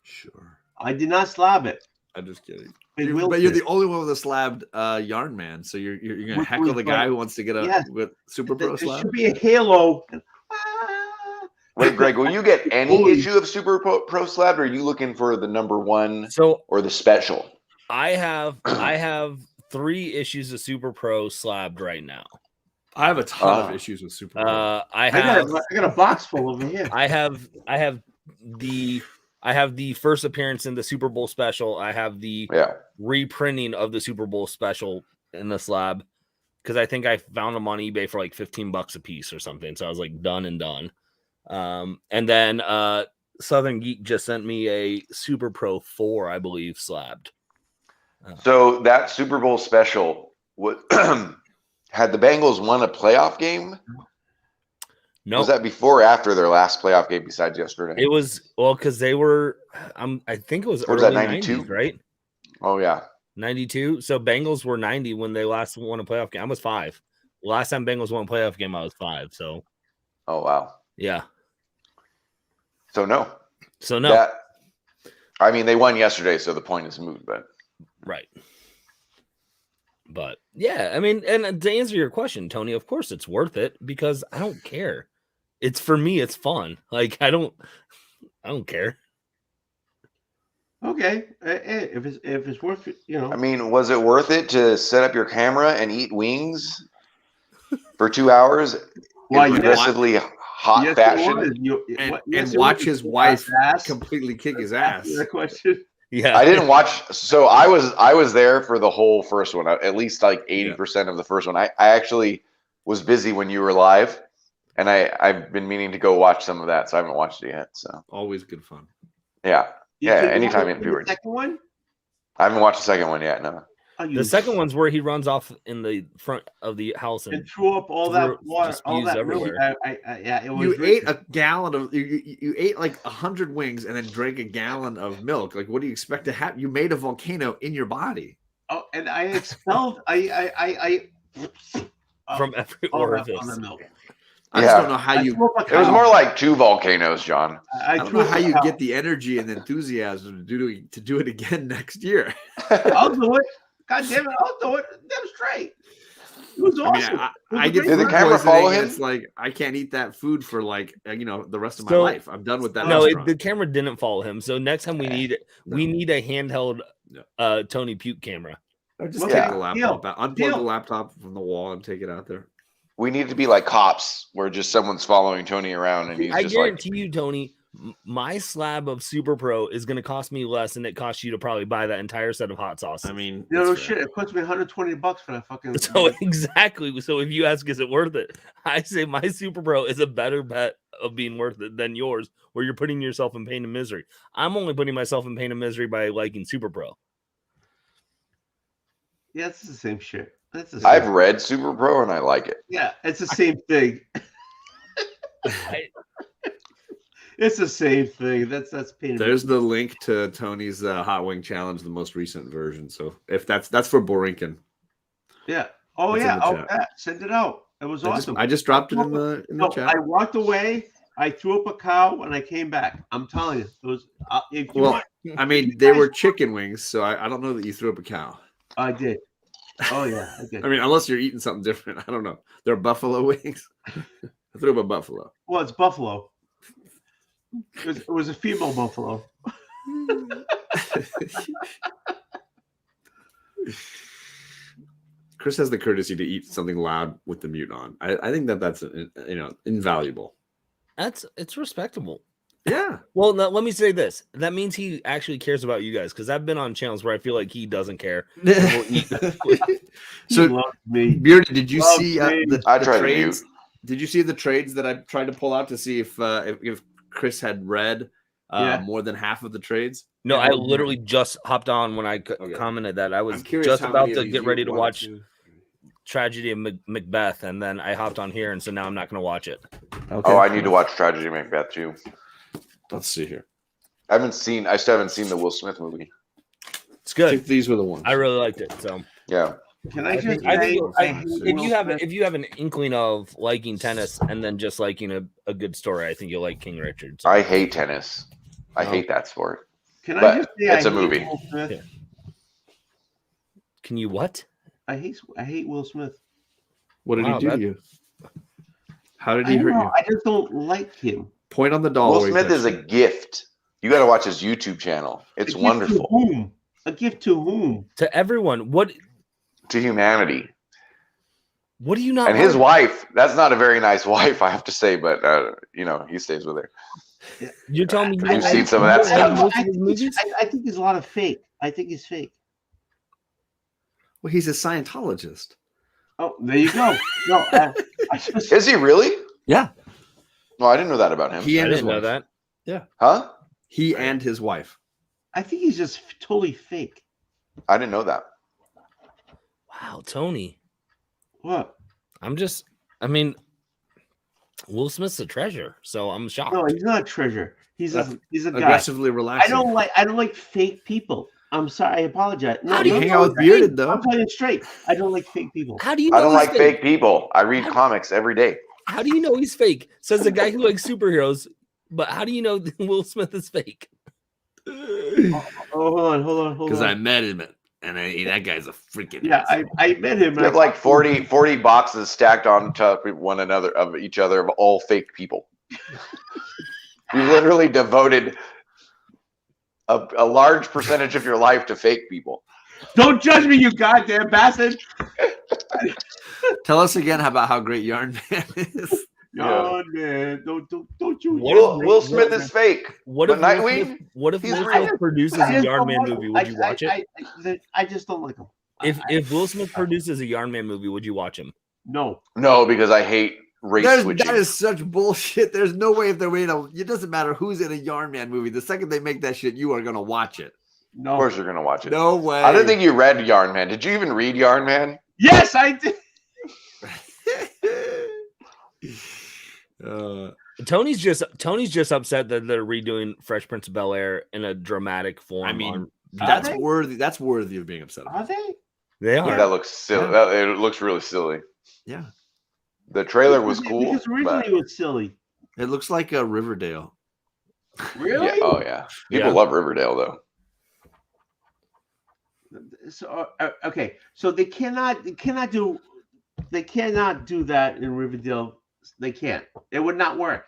Sure. I did not slab it. I'm just kidding. But you're the only one with a slabbed Yarn Man, so you're gonna heckle the guy who wants to get with Super Pro slab. There should be a halo. Wait, Greg, will you get any issue of Super Pro slabbed, or are you looking for the number one or the special? I have 3 issues of Super Pro slabbed right now. I have a ton of issues with Super Pro. I got a box full over here. I have the first appearance in the Super Bowl special. I have the reprinting of the Super Bowl special in the slab because I think I found them on eBay for like $15 a piece or something. So I was like done and done. And then Southern Geek just sent me a Super Pro 4, I believe, slabbed. So that Super Bowl special had the Bengals won a playoff game? No. Was that before or after their last playoff game besides yesterday? It was because they were I think it was early 92, right? Oh yeah. 92. So Bengals were 90 when they last won a playoff game. I was 5. Last time Bengals won a playoff game, I was 5. So oh wow. Yeah. So no. I mean, they won yesterday, so the point is moot, but right. But yeah, I mean, and to answer your question, Tony, of course it's worth it because I don't care. It's for me, it's fun. Like I don't care. Okay, if it's worth it, I mean, was it worth it to set up your camera and eat wings for 2 hours in progressively hot fashion and watch his wife completely kick his ass? That question. Yeah, I didn't watch. So I was there for the whole first one, at least like 80% of the first one. I actually was busy when you were live, and I've been meaning to go watch some of that, so I haven't watched it yet. So always good fun. Yeah. Anytime in the second one? I haven't watched the second one yet. No. The second one's where he runs off in the front of the house and threw up all that water, all that everywhere. You ate a gallon of you ate like 100 wings and then drank a gallon of milk. Like, what do you expect to happen? You made a volcano in your body. Oh, and I expelled from every orifice. On the milk. I just don't know how you. It was more like 2 volcanoes, John. I don't know how you get the energy and enthusiasm to do it again next year. I'll do it. God damn it! I'll do it. Damn straight. It was awesome. I get Did the camera follow him? It's like I can't eat that food for like the rest of my life. I'm done with that. No, the camera didn't follow him. So next time we need a handheld Tony Puke camera. Or just take the laptop out, unplug the laptop from the wall, and take it out there. We need to be like cops, where just someone's following Tony around, and he's I just guarantee you, Tony, my slab of Super Pro is going to cost me less than it costs you to probably buy that entire set of hot sauce. I mean, shit, it costs me $120 for that fucking. So exactly. So if you ask, is it worth it? I say my Super Pro is a better bet of being worth it than yours, where you're putting yourself in pain and misery. I'm only putting myself in pain and misery by liking Super Pro. Yeah, it's the same shit. I've read Super Pro and I like it. Yeah, it's the same thing. It's the same thing. That's painful. There's the link to Tony's Hot Wing Challenge, the most recent version. So if that's for Borinkin. Yeah. Oh It's yeah. Oh yeah. Send it out. It was awesome. I just dropped it in the chat. I walked away. I threw up a cow and I came back. I'm telling you, it was. I mean, they were chicken wings, so I don't know that you threw up a cow. I did. Oh yeah, I did. I mean, unless you're eating something different, I don't know. They're buffalo wings. I threw up a buffalo. Well, it's buffalo. It was a female buffalo. Chris has the courtesy to eat something loud with the mute on. I think that's invaluable. It's respectable. Yeah. Well, now, let me say this. That means he actually cares about you guys, because I've been on channels where I feel like he doesn't care. So, Beardy, did you see the trades? Did you see the trades that I tried to pull out to see if Chris had read more than half of the trades? No, I literally just hopped on when I commented that. I was just about to get ready to watch Tragedy of Macbeth, and then I hopped on here, and so now I'm not going to watch it. Okay. Oh, I need to watch Tragedy of Macbeth too. Let's see here. I still haven't seen the Will Smith movie. It's good. I think these were the ones. I really liked it. So yeah. Can I just? If you have an inkling of liking tennis and then just liking a good story, I think you'll like King Richard. So. I hate tennis. I hate that sport. Can I just say it's a movie. Yeah. Can you what? I hate Will Smith. What did he do to you? How did he hurt you? I just don't like him. Point on the dollar. Will Smith is a gift. You got to watch his YouTube channel. It's wonderful. A gift to whom? To everyone. What? To humanity. What do you not? And his wife. That's not a very nice wife, I have to say, but he stays with her. You're telling me you've seen some of that stuff. I think he's a lot of fake. I think he's fake. Well, he's a Scientologist. Oh, there you go. No, is he really? Yeah. No, I didn't know that about him. I didn't know that. Yeah. Huh? He and his wife. I think he's just totally fake. I didn't know that. Wow, Tony. What? I mean, Will Smith's a treasure, so I'm shocked. No, he's not a treasure. He's a guy. Aggressively relaxing. I don't like fake people. I'm sorry. I apologize. No, you hang out with Bearded though. I'm telling you straight. I don't like fake people. How do you know I don't like fake people. I read comics every day. How do you know he's fake? Says the guy who likes superheroes. But how do you know Will Smith is fake? Hold on. Because I met him, and that guy's a freaking. Yeah, I met him. We have like 40 boxes stacked on top of one another of each other of all fake people. We literally devoted a large percentage of your life to fake people. Don't judge me, you goddamn bastard. Tell us again about how great Yarn Man is. Yarn Man, don't you? Will Smith is fake. What if Nightwing? What if Will Smith produces a Yarn Man movie? Would you watch it? I just don't like him. If Will Smith produces a Yarn Man movie, would you watch him? No, because I hate race switching. That is such bullshit. There's no way if they're made it doesn't matter who's in a Yarn Man movie. The second they make that shit, you are gonna watch it. No, of course you're gonna watch it. No way. I didn't think you read Yarn Man. Did you even read Yarn Man? Yes, I did. Tony's just upset that they're redoing Fresh Prince of Bel-Air in a dramatic form. I mean, that's worthy of being upset about. Are they? They are. Yeah, that looks silly. Yeah. It looks really silly. Yeah. The trailer was cool. Because originally it was silly. It looks like a Riverdale. Really? Yeah. Oh yeah. People love Riverdale though. So okay, so they cannot do that in Riverdale. They can't. It would not work.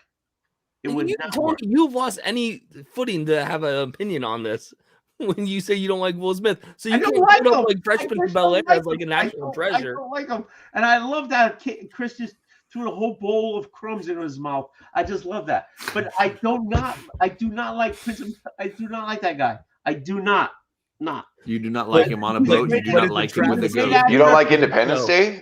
It would not work. You've lost any footing to have an opinion on this when you say you don't like Will Smith. So you can't put up like Fresh Prince of Bel-Air as like a national treasure. I don't like him, and I love that Chris just threw a whole bowl of crumbs into his mouth. I just love that. But I do not like Prince. I do not like that guy. I do not. You do not like him on a boat. You do not like him with a goat. You don't like Independence Day?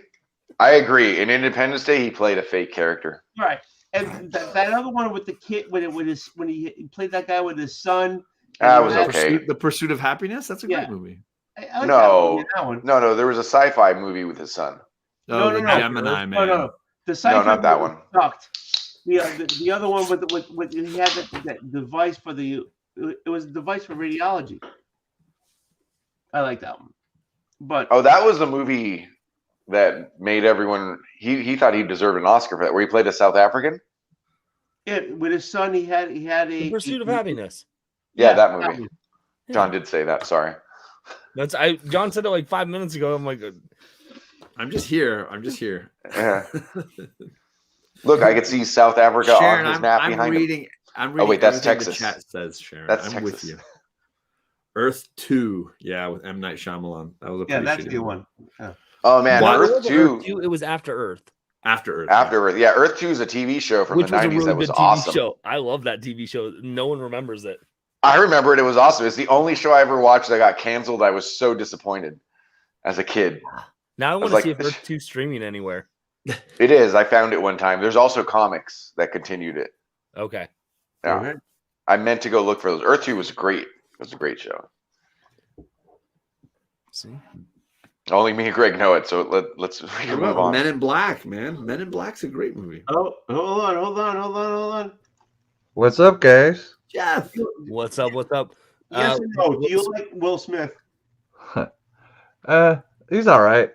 I agree. In Independence Day, he played a fake character. Right, and that other one with the kid when he played that guy with his son. That was okay. The Pursuit of Happiness. That's a great movie. I like No, that one. no. There was a sci-fi movie with his son. Oh, the Gemini Man. No. The sci-fi not that one. Sucked. The other one with he had that device for the. It was a device for radiology. I like that one. But that was the movie that made everyone. He thought he deserved an Oscar for that, where he played a South African. Yeah, with his son, he had a The Pursuit of Happiness. Yeah, that movie. John did say that. Sorry. John said it like 5 minutes ago. I'm like, I'm just here. Yeah. Look, I could see South Africa Sharon, on his map behind him. I'm reading. Oh wait, that's Texas. The chat says, Sharon. That's I'm Texas. with you. Earth 2, yeah, with M. Night Shyamalan. That was that's a good one. Yeah. Oh man, Earth 2. It was After Earth. After Earth. After Earth. Yeah, Earth 2 is a TV show from the 90s that was awesome. Show. I love that TV show. No one remembers it. I remember it. It was awesome. It's the only show I ever watched that got canceled. I was so disappointed as a kid. Now I want to see if Earth 2 streaming anywhere. It is. I found it one time. There's also comics that continued it. Okay. Yeah. Okay. I meant to go look for those. Earth 2 was great. It was a great show. See? Only me and Greg know it, so let's move on. Men in Black, man. Men in Black's a great movie. Oh, hold on. What's up, guys? Jeff. What's up? Yes or no? Do you like Will Smith? He's all right.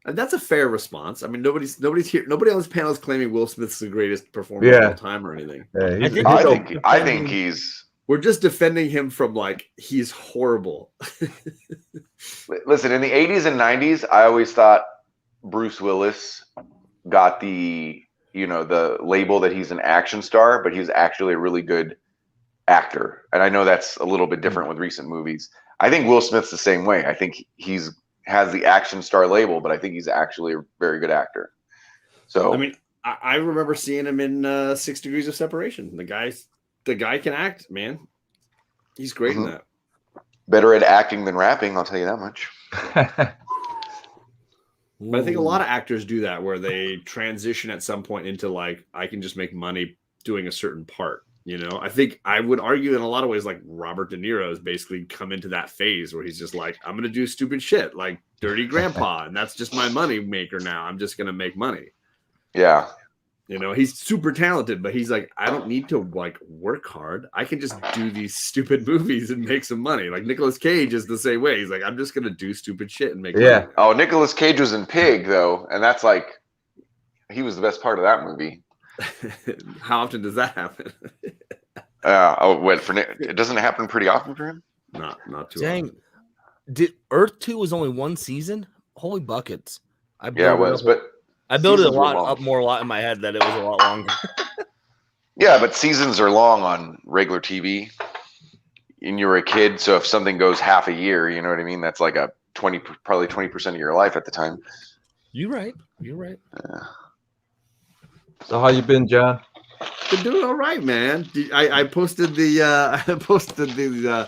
And that's a fair response. I mean, nobody's here. Nobody on this panel is claiming Will Smith's the greatest performer of all time or anything. Yeah, I think he's. We're just defending him from he's horrible. Listen, in the 80s and 90s, I always thought Bruce Willis got the label that he's an action star, but he's actually a really good actor. And I know that's a little bit different with recent movies. I think Will Smith's the same way. I think has the action star label, but I think he's actually a very good actor. So I mean, I remember seeing him in 6 Degrees of Separation. The guy can act, man. He's great in that. Better at acting than rapping, I'll tell you that much. But I think a lot of actors do that, where they transition at some point into I can just make money doing a certain part. I think I would argue in a lot of ways, Robert De Niro has basically come into that phase where he's just I'm going to do stupid shit like Dirty Grandpa, and that's just my money maker now. I'm just going to make money. Yeah. He's super talented, but he's I don't need to work hard. I can just do these stupid movies and make some money. Nicolas Cage is the same way. He's I'm just going to do stupid shit and make money. Oh, Nicolas Cage was in Pig, though. And that's he was the best part of that movie. How often does that happen? It doesn't happen pretty often for him? Not too Dang. often. Did Earth 2 was only one season? Holy buckets. It was, but I built it a lot in my head that it was a lot longer. Yeah, but seasons are long on regular TV. And you were a kid, so if something goes half a year, you know what I mean? That's probably 20% of your life at the time. You're right. So how you been, John? Been doing all right, man. I posted the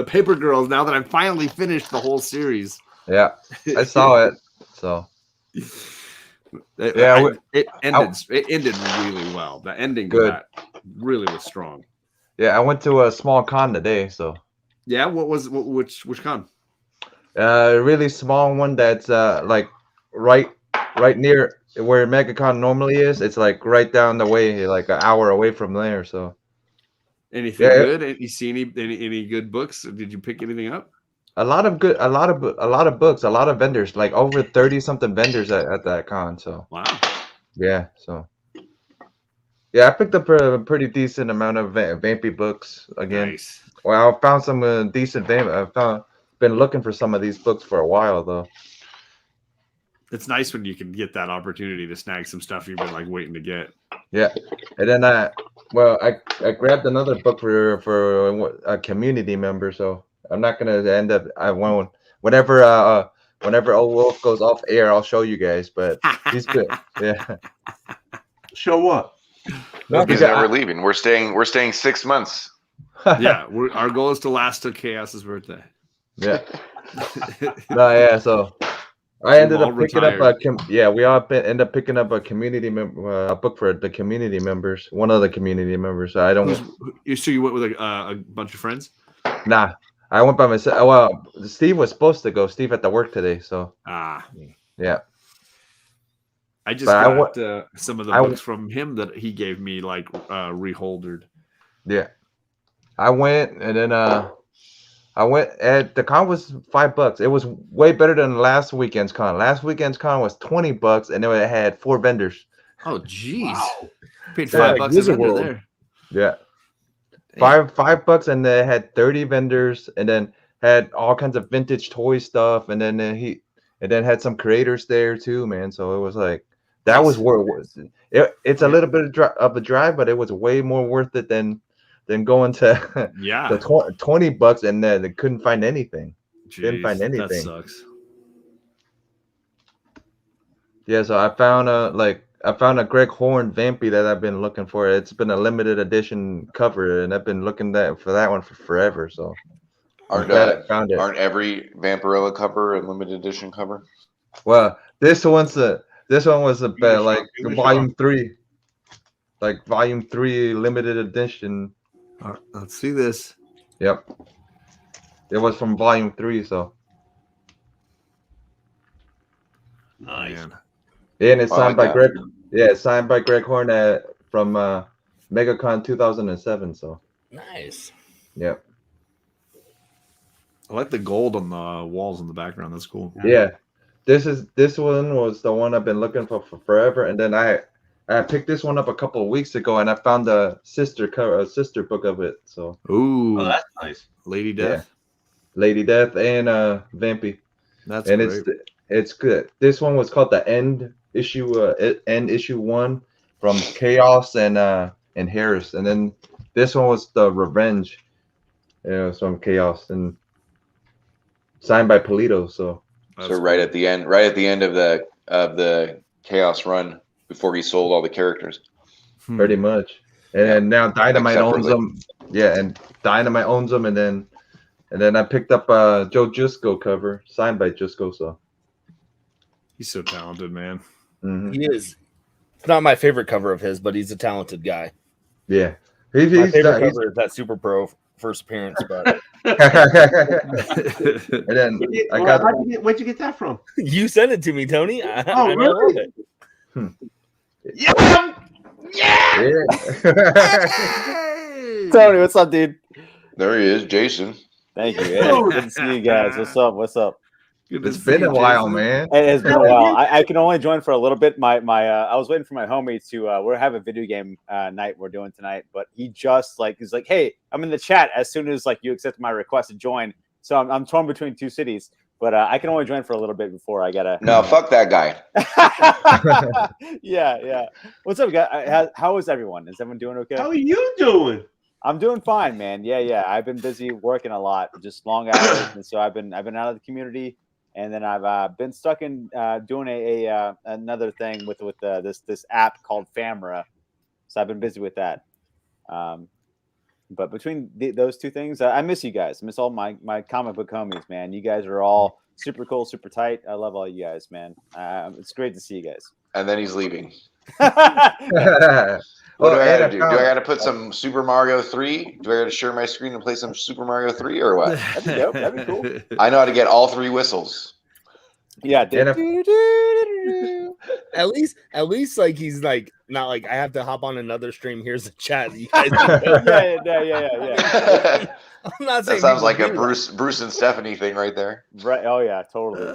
Paper Girls now that I've finally finished the whole series. Yeah, I saw it. So it ended really well. The ending of that really was strong. Yeah, I went to a small con today. So yeah, which con? Really small one that's right near where MegaCon normally is. It's right down the way, an hour away from there. So anything good? You see any good books? Did you pick anything up? A lot of books, a lot of vendors, over 30 something vendors at that con. So wow. Yeah. So yeah, I picked up a pretty decent amount of Vampy books again. Nice. Well, I found some decent Vamp. Been looking for some of these books for a while though. It's nice when you can get that opportunity to snag some stuff you've been waiting to get. Yeah, and then I grabbed another book for a community member, so I'm not gonna end up. I won't. Whenever Old Wolf goes off air, I'll show you guys. But he's good. Yeah. Show what? He's never leaving. We're staying 6 months. Yeah, our goal is to last till Chaos's birthday. Yeah. No, yeah. So I ended up picking up we all end up picking up a community a book for the community members. One of the community members. So I don't. So you went with a bunch of friends? Nah, I went by myself. Well, Steve was supposed to go. Steve had to work today, so yeah. I just but got some of the books from him that he gave me, like reholdered. Yeah, I went and then I went at the con was $5. It was way better than last weekend's con. Last weekend's con was $20, and then it had 4 vendors. Oh, jeez. Wow. Paid $5 a vendor there. Yeah. $5, and they had 30 vendors, and then had all kinds of vintage toy stuff, and then had some creators there too, man. So it was like that was where it's a little bit of a drive, but it was way more worth it than going to the $20, and then they couldn't find anything. Didn't find anything. That sucks. Yeah, so I found a Greg Horn Vampy that I've been looking for. It's been a limited edition cover, and I've been looking for that one for forever. So aren't every Vampirella cover a limited edition cover? Well, this one was a bit like volume 3, like volume 3 limited edition. Let's see this. Yep, it was from volume 3. So nice. Yeah, and it's signed by Greg. Yeah, it's signed by Greg Horn from MegaCon 2007. So nice. Yep. I like the gold on the walls in the background. That's cool. Yeah, this one was the one I've been looking for forever, and then I picked this one up a couple of weeks ago, and I found the sister book of it. So ooh, that's nice. Lady Death, Lady Death, and Vampy. That's and great. It's good. This one was called the End Issue 1 from Chaos and Harris, and then this one was the Revenge. Yeah, it's from Chaos and signed by Polito. So right at the end of the Chaos run before he sold all the characters. Pretty much. And now Dynamite owns them. Yeah, and Dynamite owns them, and then I picked up Joe Jusko cover signed by Jusko. So he's so talented, man. Mm-hmm. He is. It's not my favorite cover of his, but he's a talented guy. Yeah, my favorite cover is that Super Pro first appearance. But and then where'd you get that from? You sent it to me, Tony. Oh, really? Yeah. Tony, what's up, dude? There he is, Jason. Thank you. Hey, good to see you guys. What's up? It's been a while, man. It has been a while. I can only join for a little bit. I was waiting for my homie to we're having a video game night we're doing tonight, but he just he's like, hey, I'm in the chat as soon as you accept my request to join. So I'm torn between 2 cities, but I can only join for a little bit before I gotta. No, fuck that guy. Yeah. What's up, guys? How is everyone? Is everyone doing okay? How are you doing? I'm doing fine, man. Yeah. I've been busy working a lot, just long hours, and so I've been out of the community. And then I've been stuck in doing another thing with this app called Famra, so I've been busy with that. But between those 2 things, I miss you guys. I miss all my comic book homies, man. You guys are all super cool, super tight. I love all you guys, man. It's great to see you guys. And then he's leaving. What do I got to do? Do I got to put some Super Mario 3? Do I got to share my screen and play some Super Mario 3 or what? That'd be dope. That'd be cool. I know how to get all 3 whistles. Yeah. At least he's not I have to hop on another stream. Here's the chat. You guys yeah. I'm not saying that sounds like a Bruce and Stephanie thing right there. Right. Oh yeah, totally.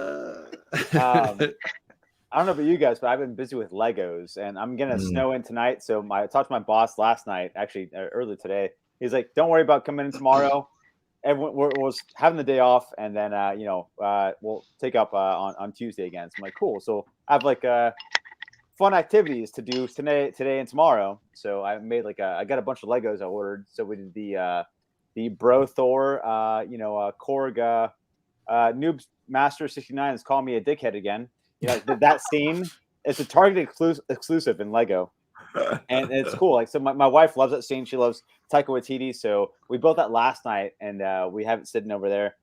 I don't know about you guys, but I've been busy with Legos, and I'm gonna snow in tonight. So I talked to my boss last night, actually earlier today. He's like, "Don't worry about coming in tomorrow. Everyone was having the day off, and then we'll take up on Tuesday again." So I'm like, "Cool." So I have fun activities to do today and tomorrow. So I made I got a bunch of Legos I ordered. So we did the Bro Thor, Korg, Noob Master 69 is calling me a dickhead again. That scene, it's a Target exclusive in Lego, and it's cool. So my wife loves that scene. She loves Taika Waititi. So we built that last night, and we have it sitting over there.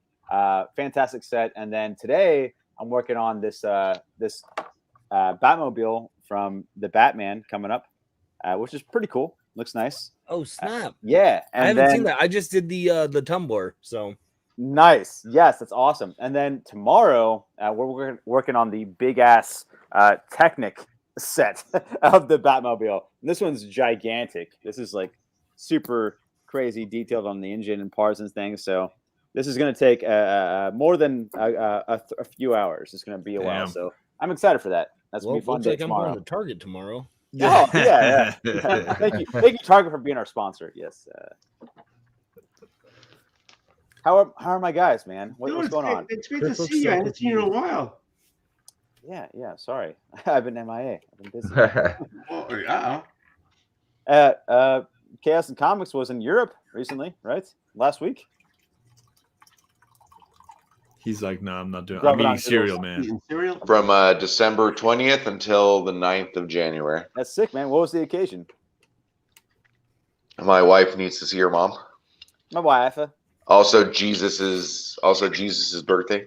Fantastic set. And then today I'm working on this Batmobile from the Batman coming up, which is pretty cool. Looks nice. Oh snap! Yeah, and I haven't seen that. I just did the tumbler. So Nice. Yes, that's awesome. And then tomorrow, we're working on the big ass Technic set of the Batmobile. And this one's gigantic. This is like super crazy detailed on the engine and parts and things. So this is going to take more than a few hours. It's going to be a while. So I'm excited for that. That's going to be fun. Looks like I'm going to Target tomorrow. Oh, yeah. Thank you, Target, for being our sponsor. Yes. How are my guys, man? What's going on? It's great to see you. I haven't seen you in a while. Yeah. Sorry, I've been MIA. I've been busy. Oh, yeah. Chaos and Comics was in Europe recently, right? Last week. He's like, no, I'm not doing. I'm eating cereal, man. Cereal from December 20th until the 9th of January. That's sick, man. What was the occasion? My wife needs to see her mom. My wife. Also, Jesus' birthday.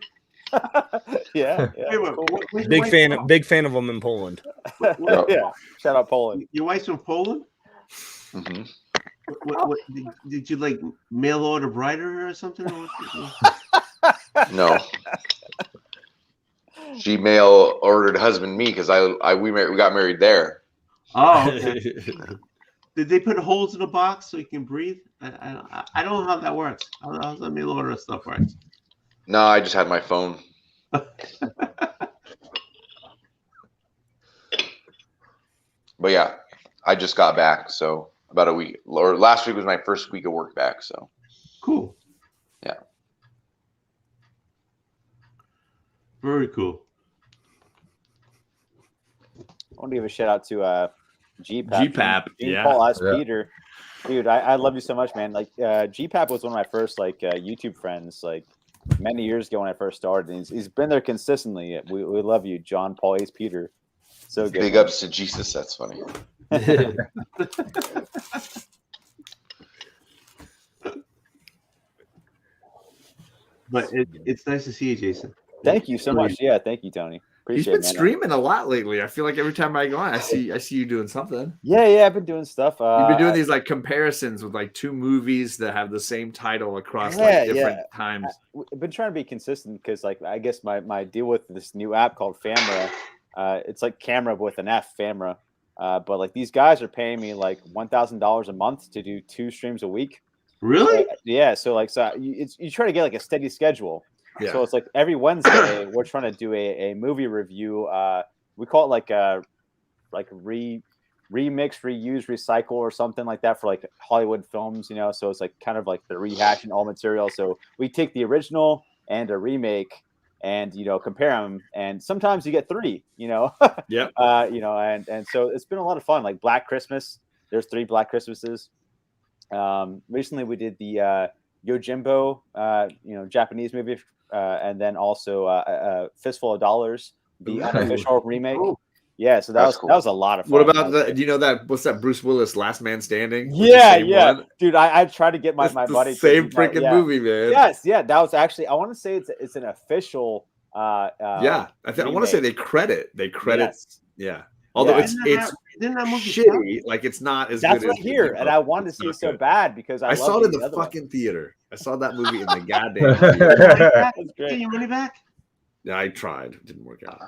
Yeah. Cool. Big fan of them in Poland. Yeah, shout out Poland. Your wife's from Poland. Mm-hmm. What did you like mail order bride her or something? No. She mail ordered husband me because we got married there. Oh, okay. Did they put holes in the box so you can breathe? I don't know how that works. How the mail order stuff works? No, I just had my phone. But yeah, I just got back, so about a week. Or last week was my first week of work back, so cool. Yeah. Very cool. I want to give a shout out to GPAP. Yeah. Paul S. Peter. Dude, I love you so much, man. Like GPAP was one of my first YouTube friends, like many years ago when I first started. And he's been there consistently. We love you, John Paul Ace Peter. So good. Big ups to Jesus. That's funny. But it's nice to see you, Jason. Thank you so much. Yeah, thank you, Tony. He's been streaming a lot lately. I feel like every time I go on, I see you doing something. Yeah, I've been doing stuff. You've been doing these like comparisons with like two movies that have the same title across like different times. I've been trying to be consistent because like I guess my deal with this new app called Famra, it's like camera with an F, Famra. But like these guys are paying me like $1,000 a month to do 2 streams a week. Really? Yeah. So you try to get like a steady schedule. Yeah. So it's like every Wednesday we're trying to do a movie review. We call it remix, reuse, recycle, or something like that for like Hollywood films, you know. So it's like kind of like the rehashing all material. So we take the original and a remake and compare them, and sometimes you get 3, Yeah. And so it's been a lot of fun. Like Black Christmas, there's 3 Black Christmases. Recently we did the Yojimbo, Japanese movie, and then also Fistful of Dollars, the unofficial remake. Oh. Yeah, so that was a lot of fun. What about do you know that? What's that? Bruce Willis, Last Man Standing? Yeah. Dude, I tried to get my buddy. Same freaking movie, man. Yes, that was actually. I want to say it's an official. I want to say they credit. Yes. Yeah. Although it's shitty, like it's not as That's good what I hear, and I wanted to see it so bad because I saw it in the fucking theater. I saw that movie in the goddamn theater. Get your money back? Yeah, I tried. It didn't work out.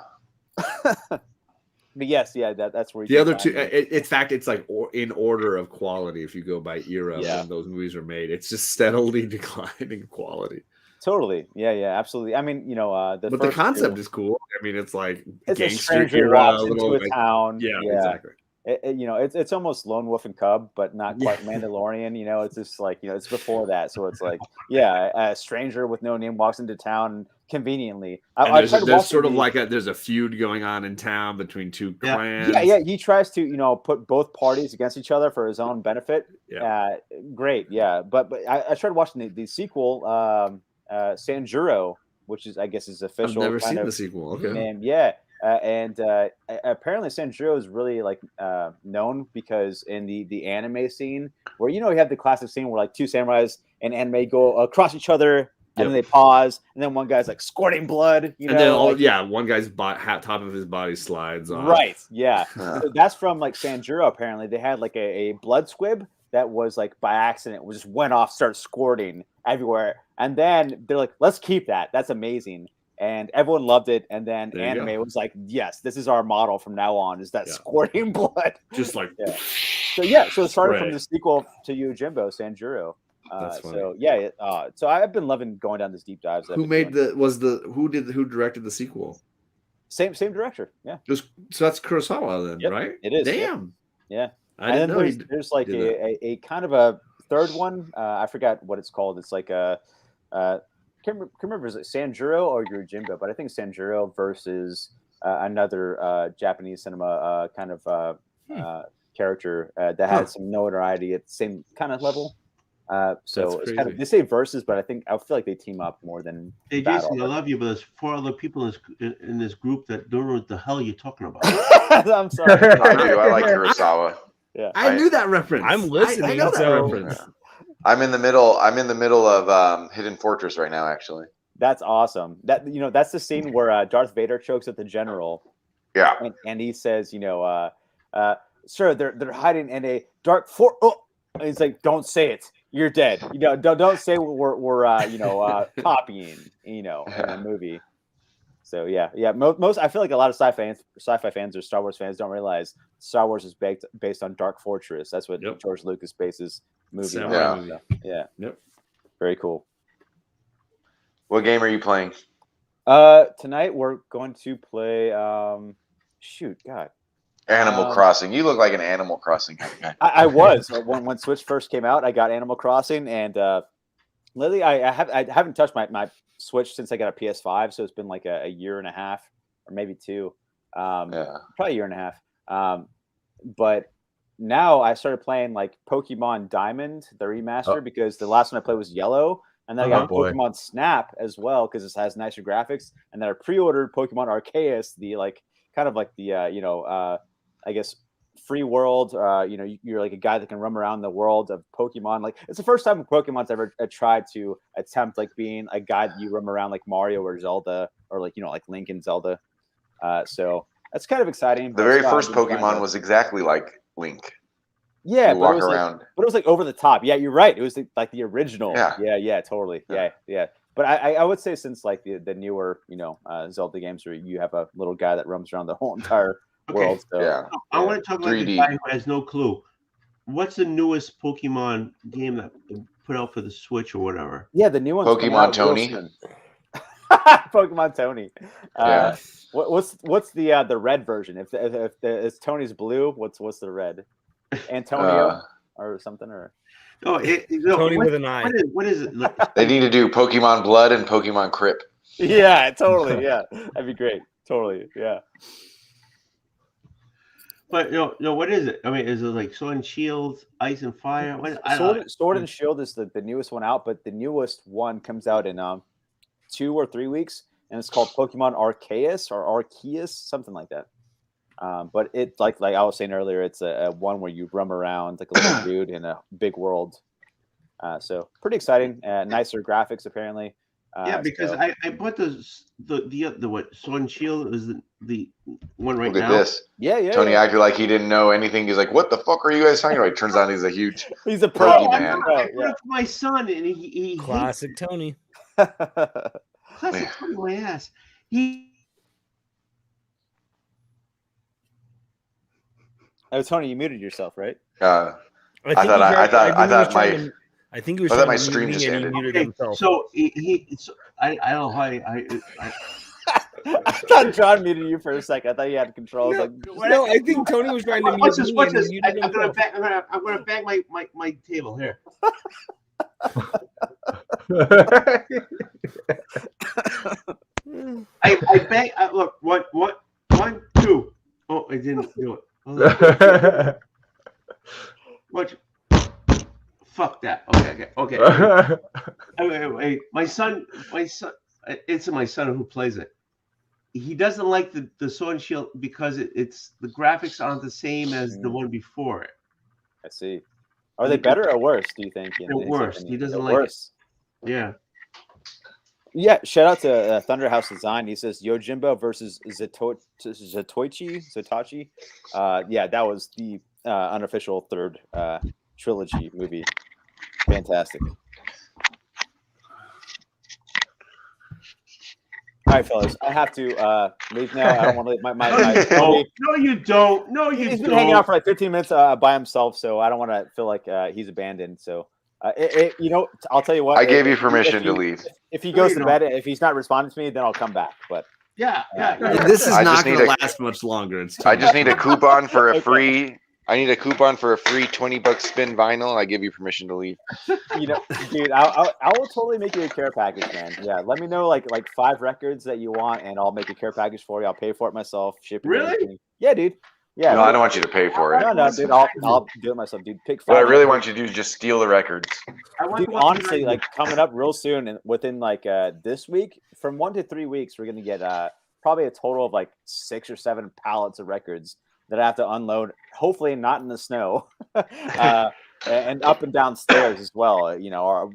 But yes, that's where the other two. In fact, it's like in order of quality. If you go by era when those movies were made, it's just steadily declining quality. Totally, yeah, absolutely. I mean, but the concept is cool. I mean, it's like it's gangster a stranger walks into a town. Yeah, exactly. It's almost Lone Wolf and Cub, but not quite Mandalorian. It's just like it's before that, so it's like a stranger with no name walks into town conveniently. There's sort of like there's a feud going on in town between 2 clans. Yeah. He tries to put both parties against each other for his own benefit. Yeah, great. Yeah, but I started watching the sequel, Sanjuro, which is I guess is official. I've never seen the sequel. Okay, name. And apparently Sanjuro is really like known because in the anime scene where you have the classic scene where like 2 samurais in anime go across each other and then they pause and then one guy's like squirting blood, and then one guy's top of his body slides off. Right, yeah. So that's from like Sanjuro. Apparently they had like a blood squib that was like by accident just went off, started squirting, everywhere. And then they're like, let's keep that. That's amazing. And everyone loved it. And then anime was like, yes, this is our model from now on, is that squirting blood. Just like, so it started from the sequel to Yojimbo, Sanjuro. So I've been loving going down these deep dives. Who directed the sequel? Same director. Yeah. So that's Kurosawa then, right? It is. Damn. Yeah. I didn't know there's like a kind of a third one. I forgot what it's called. It's like can't remember, is it Sanjuro or Yojimbo? But I think Sanjuro versus another Japanese cinema kind of character that had some notoriety at the same kind of level. So it's kind of, they say versus, but I feel like they team up more than. Hey Jason, I love you, but there's 4 other people in this group that don't know what the hell you're talking about. I'm sorry. I like Kurosawa. Yeah, I knew that reference. I'm listening. I know that reference. Yeah. I'm in the middle of Hidden Fortress right now, actually. That's awesome. That's the scene where Darth Vader chokes at the general. Yeah. And he says, sir, they're hiding in a dark fort. Oh, and he's like, don't say it. You're dead. Don't say we're copying, in a movie. So yeah. Most I feel like a lot of sci-fi fans or Star Wars fans don't realize Star Wars is based on Dark Fortress. That's what George Lucas bases movie on. Yeah. Yep. Very cool. What game are you playing? Tonight we're going to play. Animal Crossing. You look like an Animal Crossing guy. I was when Switch first came out. I got Animal Crossing, and lately I haven't touched my Switch since I got a PS5. So it's been like a year and a half, or maybe 2. Probably a year and a half. But now I started playing like Pokemon Diamond, the remaster, because the last one I played was Yellow. And then I got Pokemon Snap as well because it has nicer graphics. And then I pre-ordered Pokemon Arceus, the I guess free world. You're like a guy that can roam around the world of Pokemon. Like it's the first time Pokemon's ever tried to attempt like being a guy that you roam around like Mario or Zelda or like Link and Zelda. So that's kind of exciting. The very first Pokemon was exactly like Link. Yeah, but it was like over the top. Yeah, you're right. It was like the original. Yeah, totally. Yeah. But I would say since like the newer, Zelda games where you have a little guy that roams around the whole entire world. So, I want to talk about the guy who has no clue. What's the newest Pokemon game that put out for the Switch or whatever? Yeah, the new one. Pokemon Tony. Pokemon Tony. What's the red version? If it's Tony's blue, what's the red? Antonio or something or Tony with an eye. What is it? They need to do Pokemon Blood and Pokemon Crip. Yeah, totally. Yeah, that'd be great. Totally. Yeah. But what is it? I mean, is it like Sword and Shield, Ice and Fire? Sword and Shield is the newest one out, but the newest one comes out in 2 or 3 weeks, and it's called Pokemon Arceus or Arceus, something like that. But it like I was saying earlier, it's a one where you roam around like a little dude in a big world. So pretty exciting. Nicer graphics apparently. Because I bought the what Sword and Shield is the one right now. Look at this. Yeah. Tony acted like he didn't know anything. He's like, "What the fuck are you guys talking about?" Turns out he's a huge. He's a pro man. I put it for my son, and he classic Tony. Classic Tony, my ass. Tony, you muted yourself, right? I thought my stream just ended. Okay, so I don't know how I thought John muted you for a second. I thought you had control. No, I think Tony was trying to mute me. Watch this. I'm gonna bang my table here. I bang. Look, one, two. Oh, I didn't do it. What? Fuck that. Okay. Wait. My son. It's my son who plays it. He doesn't like the Sword and Shield because it's the graphics aren't the same as the one before it. I see. Are they better or worse? Do you think? They're worse. He doesn't like it. Yeah. Yeah, shout out to Thunderhouse Design. He says Yojimbo versus Zatoichi. Yeah, that was the unofficial third trilogy movie. Fantastic. All right, fellas, I have to leave now. I don't want to leave my No, you don't. No, you He's don't. been hanging out for like 15 minutes by himself, so I don't want to feel like he's abandoned. So, I'll tell you what. I gave you permission to leave. If he goes to bed, if he's not responding to me, then I'll come back. But yeah. This is not going to last much longer. I just need a coupon for a free. I need a coupon for a free $20 spin vinyl. I give you permission to leave. Dude, I will totally make you a care package, man. Yeah, let me know like 5 records that you want, and I'll make a care package for you. I'll pay for it myself. Shipping. Really? Everything. Yeah, dude. Yeah. No, I don't want you to pay for it. No, dude. I'll do it myself, dude. Pick 5. What I really want you to do is just steal the records. Dude, honestly, like coming up real soon, and within like this week, from 1 to 3 weeks, we're gonna get probably a total of like 6 or 7 pallets of records that I have to unload. Hopefully, not in the snow, and up and down stairs as well.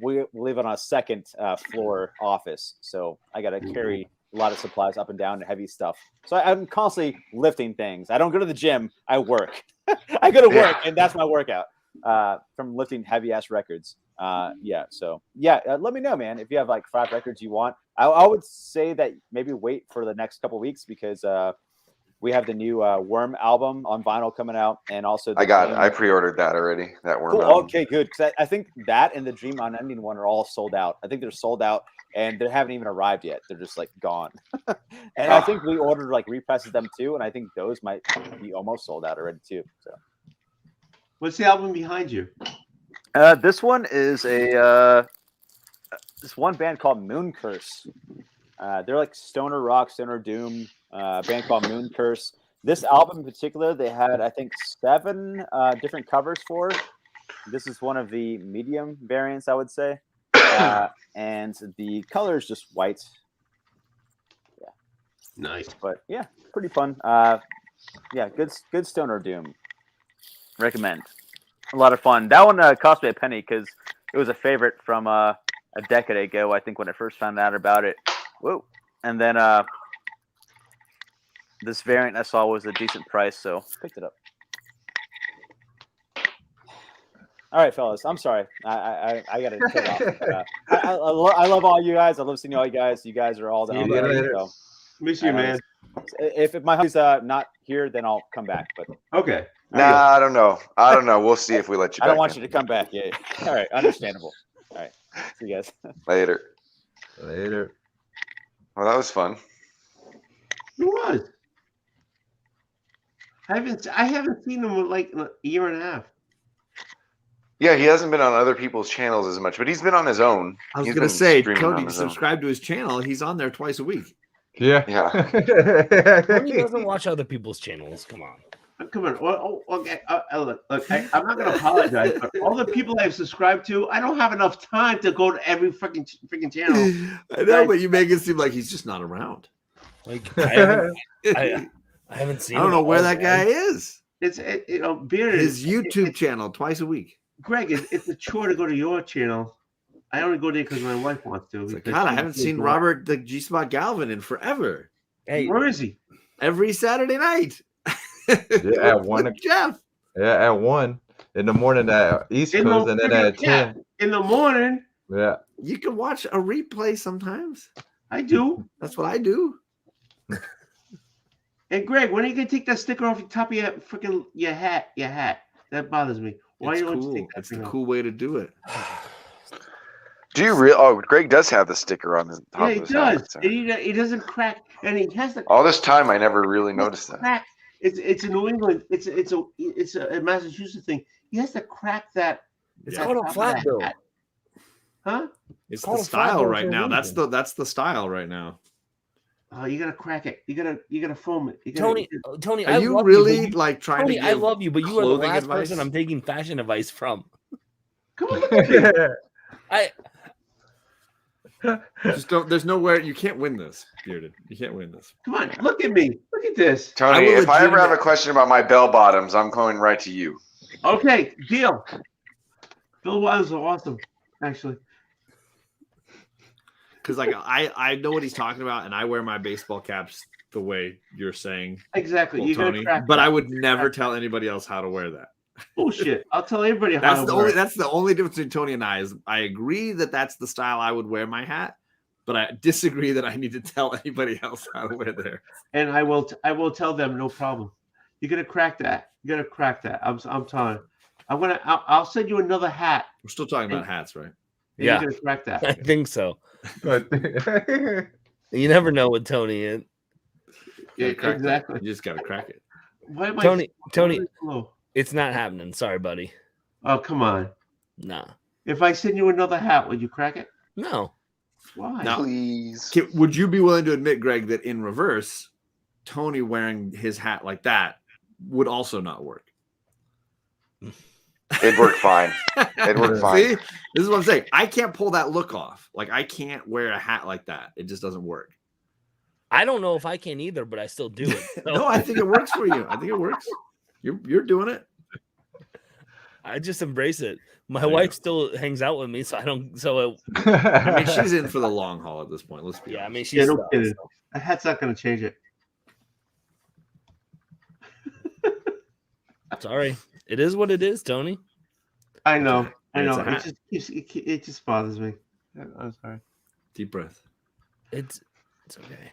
We live on a second floor office, so I got to carry a lot of supplies up and down, heavy stuff. So I'm constantly lifting things. I don't go to the gym. I work. I go to work, and that's my workout from lifting heavy ass records. Let me know, man, if you have like 5 records you want. I would say that maybe wait for the next couple weeks because we have the new Worm album on vinyl coming out, and also I pre-ordered that already. That Worm album. Okay, good. Because I think that and the Dream Unending one are all sold out. I think they're sold out, and they haven't even arrived yet. They're just like gone. And I think we ordered like represses of them too, and I think those might be almost sold out already too. So, what's the album behind you? This one is this one band called Moon Curse. They're like stoner rock, stoner doom. Band called Moon Curse. This album in particular, they had I think 7 different covers for. This is one of the medium variants, I would say, and the color is just white. Yeah, nice, but yeah, pretty fun. Good stoner doom. Recommend. A lot of fun. That one cost me a penny because it was a favorite from a decade ago. I think when I first found out about it. Whoa, and then this variant I saw was a decent price, so picked it up. All right, fellas. I'm sorry. I got to take off. I love all you guys. I love seeing all you guys. You guys are all down there. So, miss you, man. If my hubby's not here, then I'll come back. But okay. Nah, I don't know. We'll see if we let you back. I don't want you to come back. Yeah. All right. Understandable. All right. See you guys. Later. Well, that was fun. It was. I haven't seen him in like a year and a half. Yeah, he hasn't been on other people's channels as much, but he's been on his own. I was going to say, Cody, subscribe to his channel. He's on there twice a week. Yeah. Cody doesn't watch other people's channels. Come on. Come on. Okay. Look, I'm not going to apologize, but all the people I've subscribed to, I don't have enough time to go to every freaking channel. I know, but you make it seem like he's just not around. Like I haven't seen. I don't know where that guy is. It's Beard. His YouTube channel twice a week. Greg, it's a chore to go to your channel. I only go there because my wife wants to. Like, God, I haven't seen Robert the G-Spot Galvin in forever. Hey, where is he? Every Saturday night. Yeah, at 1. Jeff. Yeah, at 1 in the morning at East Coast, and then at 10 in the morning. Yeah, you can watch a replay sometimes. I do. That's what I do. And Greg, when are you gonna take that sticker off the top of your freaking your hat? That bothers me. Why it's don't cool. you take that? It's the cool way to do it. Do you really? Oh, Greg does have the sticker on the top of his does. hat. He doesn't crack, and he has the. All this time, I never really noticed that. Crack. It's a New England. It's a Massachusetts thing. He has to crack that. It's called a flat bill. Huh? It's the style right now. That's the style right now. Oh, you gotta crack it. You gotta foam it. Tony, are you really like trying to? I love you, but you are the last person I'm taking fashion advice from. Come on, look at me. Just don't. There's nowhere you can't win this, Bearded. You can't win this. Come on, look at me. Look at this, Tony. If I ever have a question about my bell bottoms, I'm going right to you. Okay, deal. Bill Wise are awesome, actually. Because like I know what he's talking about, and I wear my baseball caps the way you're saying. Exactly. You Tony, but I would never tell anybody else how to wear that. Bullshit. I'll tell everybody how that's the only difference between Tony and I is I agree that that's the style I would wear my hat, but I disagree that I need to tell anybody else how to wear theirs. And I will tell them, no problem. You're gonna crack that. You're gonna crack that. I'm telling you. I'll send you another hat. We're still talking about hats, right? You're gonna crack that. I think so. You never know with Tony. Exactly. You just gotta crack it. Why am Tony, it's not happening. Sorry, buddy. Oh, come on. Nah. If I send you another hat, would you crack it? No. Why? Now, Please. Would you be willing to admit, Greg, that in reverse, Tony wearing his hat like that would also not work? It'd work fine. It'd work fine. See, this is what I'm saying. I can't pull that look off. Like, I can't wear a hat like that. It just doesn't work. I don't know if I can either, but I still do it. So. No, I think it works for you. I think it works. You're doing it. I just embrace it. My wife still hangs out with me, so I don't. So I mean, she's in for the long haul at this point. Let's be honest. I mean, she's no kidding. A hat's not going to change it. Sorry, it is what it is, Tony. I know. It's a hat. It just bothers me. I'm sorry. Deep breath. It's okay.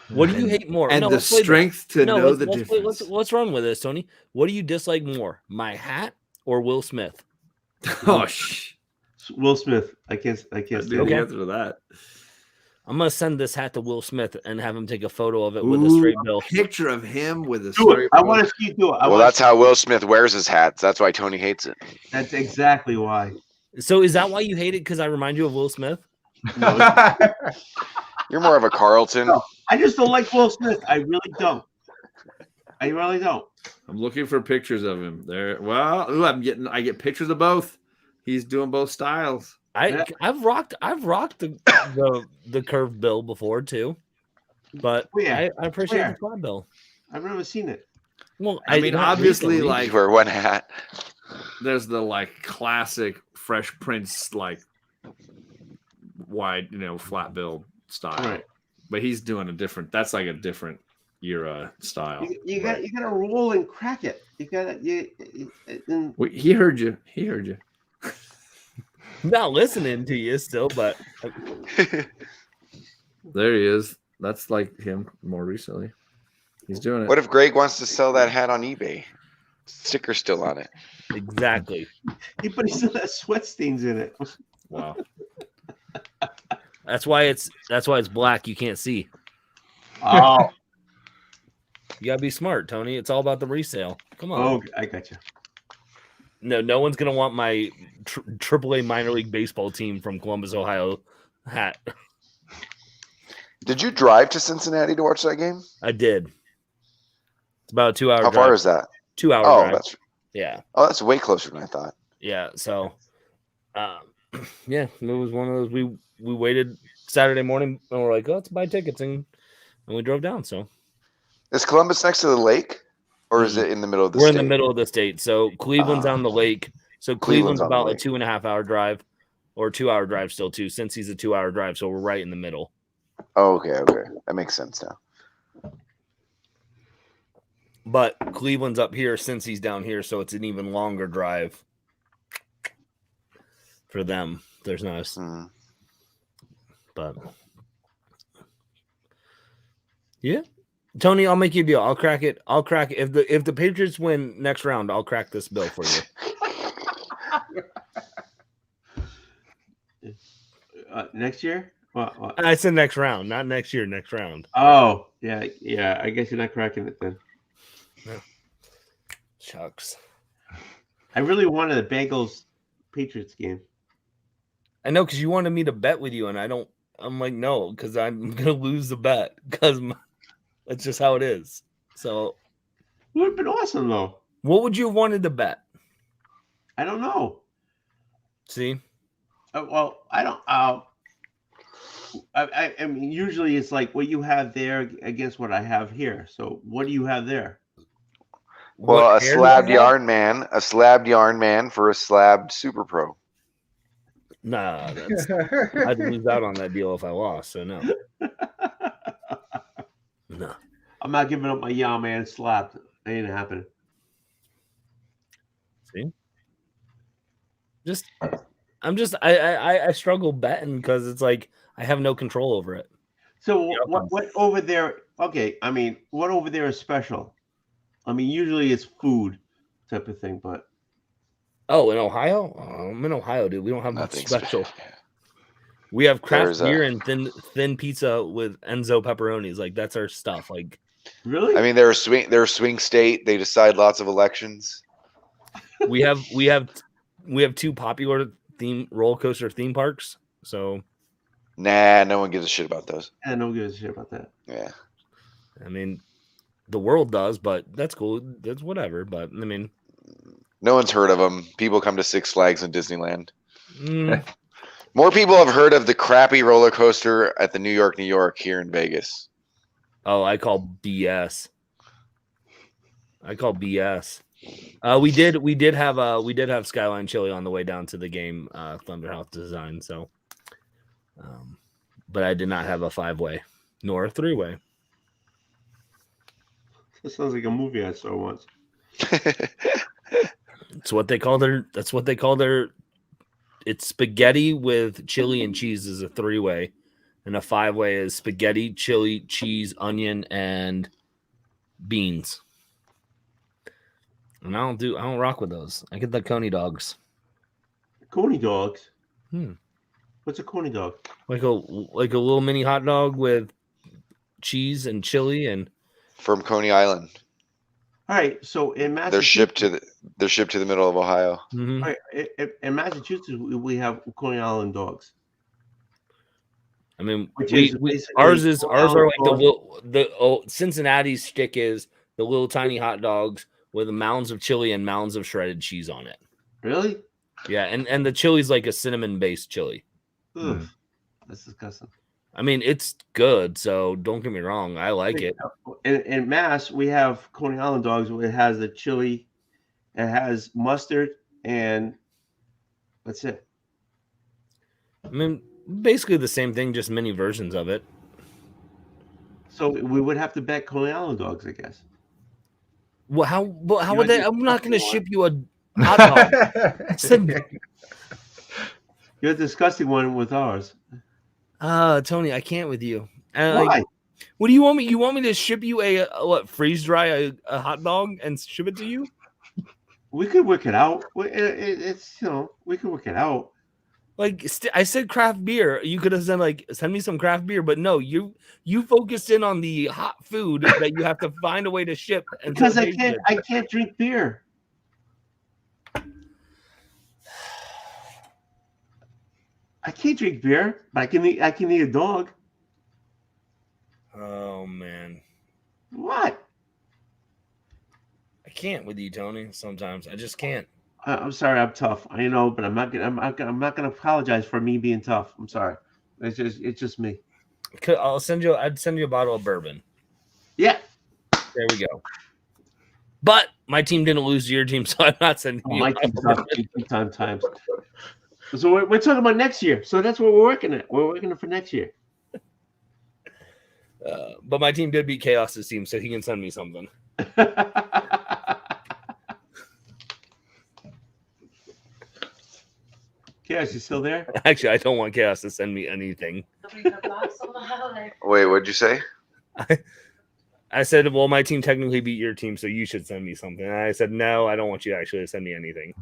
What do you hate more? And No, the let's play strength to know the let's difference. Let's run with this, Tony. What do you dislike more, my hat or Will Smith? Oh, Will Smith. I can't. I stand knew it. the answer to that. I'm gonna send this hat to Will Smith and have him take a photo of it with a straight bill. Picture of him with a Do it. straight I bill. want to see you do it. Well, that's how Will Smith wears his hats. That's why Tony hates it. That's exactly why. So is that why you hate it? Because I remind you of Will Smith? You're more of a Carlton. No, I just don't like Will Smith. I really don't. I really don't. I'm looking for pictures of him there. Well, I get pictures of both. He's doing both styles. I've rocked the curved bill before too, but I appreciate the flat bill. I've never seen it. Well, I mean, obviously, recently. like You wear one hat. there's the like classic Fresh Prince like wide, flat bill style, Right. but he's doing a different. That's like a different era style. You got to roll and crack it. You got to. Wait, he heard you. He heard you. I'm not listening to you still, but There he is. That's like him more recently. He's doing it. What if Greg wants to sell that hat on eBay? Sticker's still on it. exactly. But he still has sweat stains in it. Wow. That's why it's black. You can't see. Oh, You gotta be smart, Tony. It's all about the resale. Come on. oh, I got you. No one's gonna want my AAA minor league baseball team from Columbus, Ohio hat. Did you drive to Cincinnati to watch that game? I did. It's about a 2 hour. How far is that? 2 hour Oh, drive. That's way closer than I thought. Yeah. So, yeah, it was one of those. We waited Saturday morning and we're like, let's buy tickets, and we drove down. So, Is Columbus next to the lake, or is it in the middle of the we're state? in the middle of the state. So Cleveland's on the lake. So Cleveland's Cleveland's on the about a lake. 2.5 hour drive, or 2 hour drive still too. Since he's a 2 hour drive, so we're right in the middle. Oh, okay, that makes sense now. But Cleveland's up here since he's down here, so it's an even longer drive for them. There's no, but yeah, Tony, I'll make you a deal. I'll crack it. If the Patriots win next round, I'll crack this bill for you. Next year? What? I said next round, not next year. Next round. Oh, yeah. I guess you're not cracking it then. No. Shucks. I really wanted a Bengals Patriots game. I know, because you wanted me to bet with you, and I'm like, no, because I'm gonna lose the bet because that's just how it is. So, It would have been awesome though. what would you have wanted to bet? I don't know. See, Well, I don't. I mean, usually it's like what you have there against what I have here. So, what do you have there? Well, What a hair do slabbed I have? yarn man for a slabbed Super Pro. Nah, I'd lose out on that deal if I lost. So no. No. I'm not giving up my yarn man slap. It ain't happening. See, I struggle betting because it's like I have no control over it. So what over there? Okay, I mean, what over there is special? I mean, usually it's food type of thing, but oh, in Ohio, I'm in Ohio, dude. We don't have Nothing much special. Yeah. We have craft There's beer and thin pizza with Enzo pepperonis. Like that's our stuff. Like really, I mean, they're a swing state. They decide lots of elections. we have 2 popular roller coaster theme parks. So Nah, no one gives a shit about those. I don't give a shit about that. Yeah. I mean, the world does, but that's cool. That's whatever. But I mean, No one's heard of them. People come to Six Flags and Disneyland. mm, More people have heard of the crappy roller coaster at the New York here in Vegas. oh, I call BS. We did have Skyline Chili on the way down to the game, Thunderhouse Design. So, but I did not have a 5-way nor a 3-way. This sounds like a movie I saw once. That's what they call their. It's spaghetti with chili and cheese is a 3-way, and a 5-way is spaghetti, chili, cheese, onion, and beans. And I don't rock with those. I get the Coney dogs. Coney dogs. Hmm. What's a Coney dog? Like a little mini hot dog with cheese and chili and From Coney Island. All right, so in Massachusetts, They're shipped to the middle of Ohio. mhm. all right, in Massachusetts, we have Coney Island dogs. I mean, Which we is basically ours are like dog. the Cincinnati's shtick is the little tiny hot dogs with mounds of chili and mounds of shredded cheese on it. Really? Yeah, and the chili's like a cinnamon based chili. Ugh, that's disgusting. I mean, it's good, so don't get me wrong, I like it. In Mass, we have Coney Island dogs. Where it has the chili, it has mustard, and that's it. I mean, basically the same thing, just mini versions of it. So we would have to bet Coney Island dogs, I guess. Well, how You would know, they? I'm not going to one. ship you a hot dog. I said, You're a disgusting one with ours. Tony, I can't with you. Why? Like, what do you want me? You want me to ship you a freeze dry a hot dog and ship it to you? We could work it out. It's we could work it out. Like I said, craft beer. You could have said like, send me some craft beer, but no, you focused in on the hot food that you have to find a way to ship. Because I can't drink beer. I can't drink beer, but I can eat a dog. Oh man, What? I can't with you, Tony. Sometimes I just can't. I'm sorry, I'm tough. I know, but I'm not gonna apologize for me being tough. I'm sorry. It's just me. I'd send you a bottle of bourbon. Yeah. There we go. But my team didn't lose to your team, so I'm not sending you. My team's tough times. So we're talking about next year. So that's what we're working at. We're working for next year. But my team did beat Chaos's team, so he can send me something. Chaos, you still there? Actually, I don't want Chaos to send me anything. Wait, what'd you say? I said, well, my team technically beat your team, so you should send me something. And I said, no, I don't want you to actually send me anything.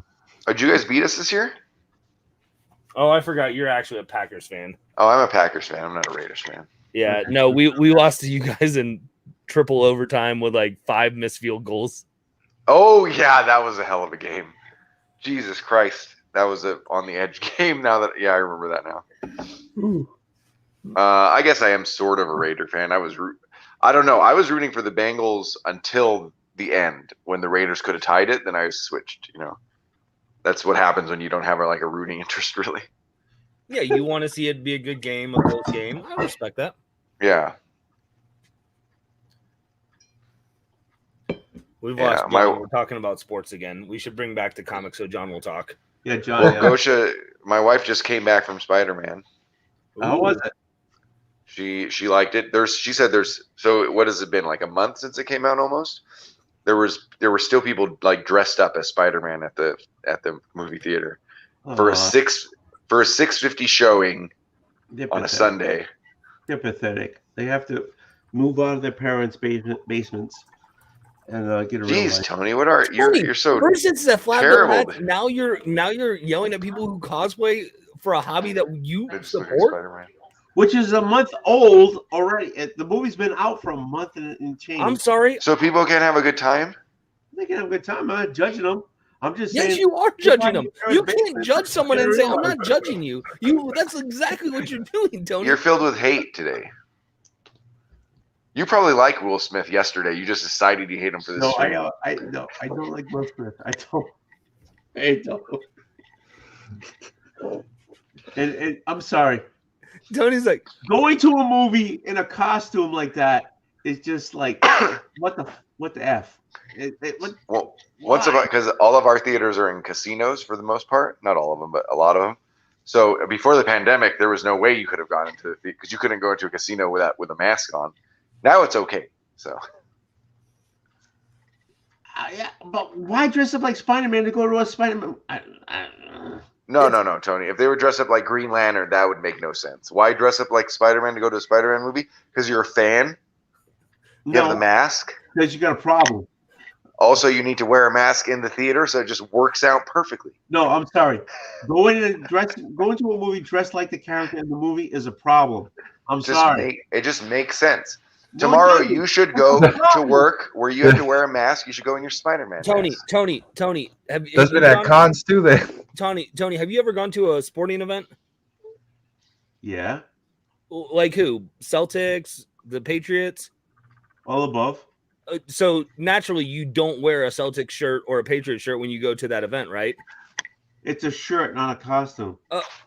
Oh, did you guys beat us this year? Oh, I forgot. You're actually a Packers fan. Oh, I'm a Packers fan. I'm not a Raiders fan. Yeah, no, we lost to you guys in triple overtime with like 5 missed field goals. Oh, yeah, that was a hell of a game. Jesus Christ. That was a on the edge game. Now that, yeah, I remember that now. I guess I am sort of a Raider fan. I don't know. I was rooting for the Bengals until the end when the Raiders could have tied it. Then I switched, That's what happens when you don't have a rooting interest, really. Yeah, you want to see it be a good game, a close game. I respect that. Yeah. We've lost John. We're talking about sports again. We should bring back the comics so John will talk. Yeah, John. Well, Gosha, my wife just came back from Spider-Man. How was it? She liked it. She said so what has it been, like a month since it came out almost? There were still people dressed up as Spider-Man at the movie theater for a 6:50 showing. on a Sunday. They're pathetic. They have to move out of their parents' basements and get a real Jeez, life. Tony, what are you're so first it's the flat terrible. Now you're yelling at people who cosplay for a hobby that you support. Spider-Man. Which is a month old already. The movie's been out for a month and change. I'm sorry. So people can have a good time? They can have a good time. I'm not judging them. I'm just saying. Yes, you are judging them. You can't judge someone and say, I'm not judging you. That's exactly what you're doing, Tony. You're filled with hate today. You probably liked Will Smith yesterday. You just decided you hate him for this. No, stream. I don't like Will Smith. I don't. And I'm sorry. Tony's like, going to a movie in a costume like that is just like what the F? Well, once about because all of our theaters are in casinos for the most part, not all of them, but a lot of them. So before the pandemic, there was no way you could have gone into because you couldn't go into a casino with a mask on. Now it's okay. So yeah, but why dress up like Spider-Man to go to a Spider-Man? No, Tony. If they were dressed up like Green Lantern, that would make no sense. Why dress up like Spider-Man to go to a Spider-Man movie? Because you're a fan? You have the mask? Because you got a problem. Also, you need to wear a mask in the theater, so it just works out perfectly. No, I'm sorry. Going to a movie dressed like the character in the movie is a problem. I'm sorry. It just makes sense. Tomorrow you should go to work where you have to wear a mask. You should go in your Spider-Man mask. Tony. Does it at cons too then? Tony, have you ever gone to a sporting event? Yeah. Like who? Celtics, the Patriots? All above. So naturally, you don't wear a Celtics shirt or a Patriots shirt when you go to that event, right? It's a shirt, not a costume.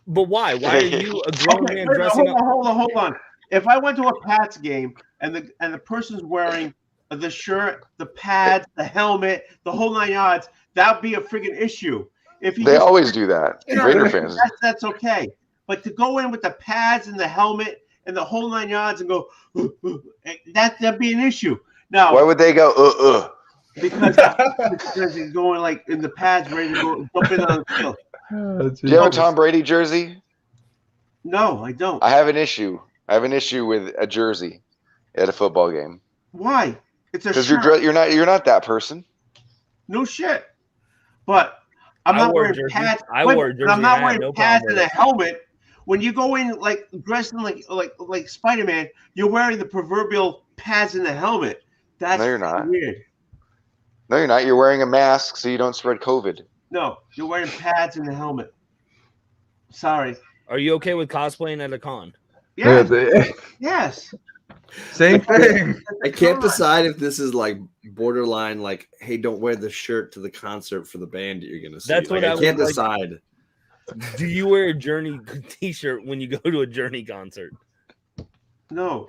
But why? Why are you a grown man dressing up? Hold on. If I went to a Pats game and the person's wearing the shirt, the pads, the helmet, the whole 9 yards, that would be a friggin' issue. They always do that. Raider fans. That's okay. But to go in with the pads and the helmet and the whole 9 yards and go, that'd be an issue. Now, why would they go, Because he's going like in the pads, ready to go jump in on the field. Do you have a Tom Brady jersey? No, I don't. I have an issue. With a jersey at a football game. Why? It's a because you're not that person. No shit. But I'm not wearing pads. I'm not wearing pads and a helmet. When you go in like dressed in like Spider-Man, you're wearing the proverbial pads and the helmet. That's no, you're not. Weird. No, you're not. You're wearing a mask so you don't spread COVID. No, you're wearing pads and a helmet. Sorry. Are you okay with cosplaying at a con? Yes. Yes. Same thing. I can't decide if this is like borderline, like, hey, don't wear the shirt to the concert for the band that you're gonna see. That's like, what I can't decide. Do you wear a Journey t-shirt when you go to a Journey concert? No.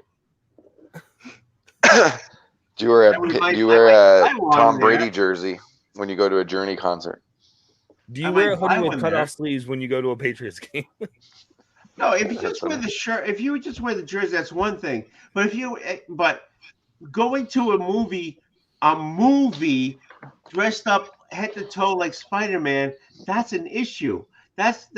Do you wear a Tom Brady jersey when you go to a Journey concert? Do you wear a hoodie with cutoff sleeves when you go to a Patriots game? No, if you just wear the shirt, if you just wear the jersey, that's one thing. But going to a movie dressed up head to toe like Spider-Man, that's an issue. That's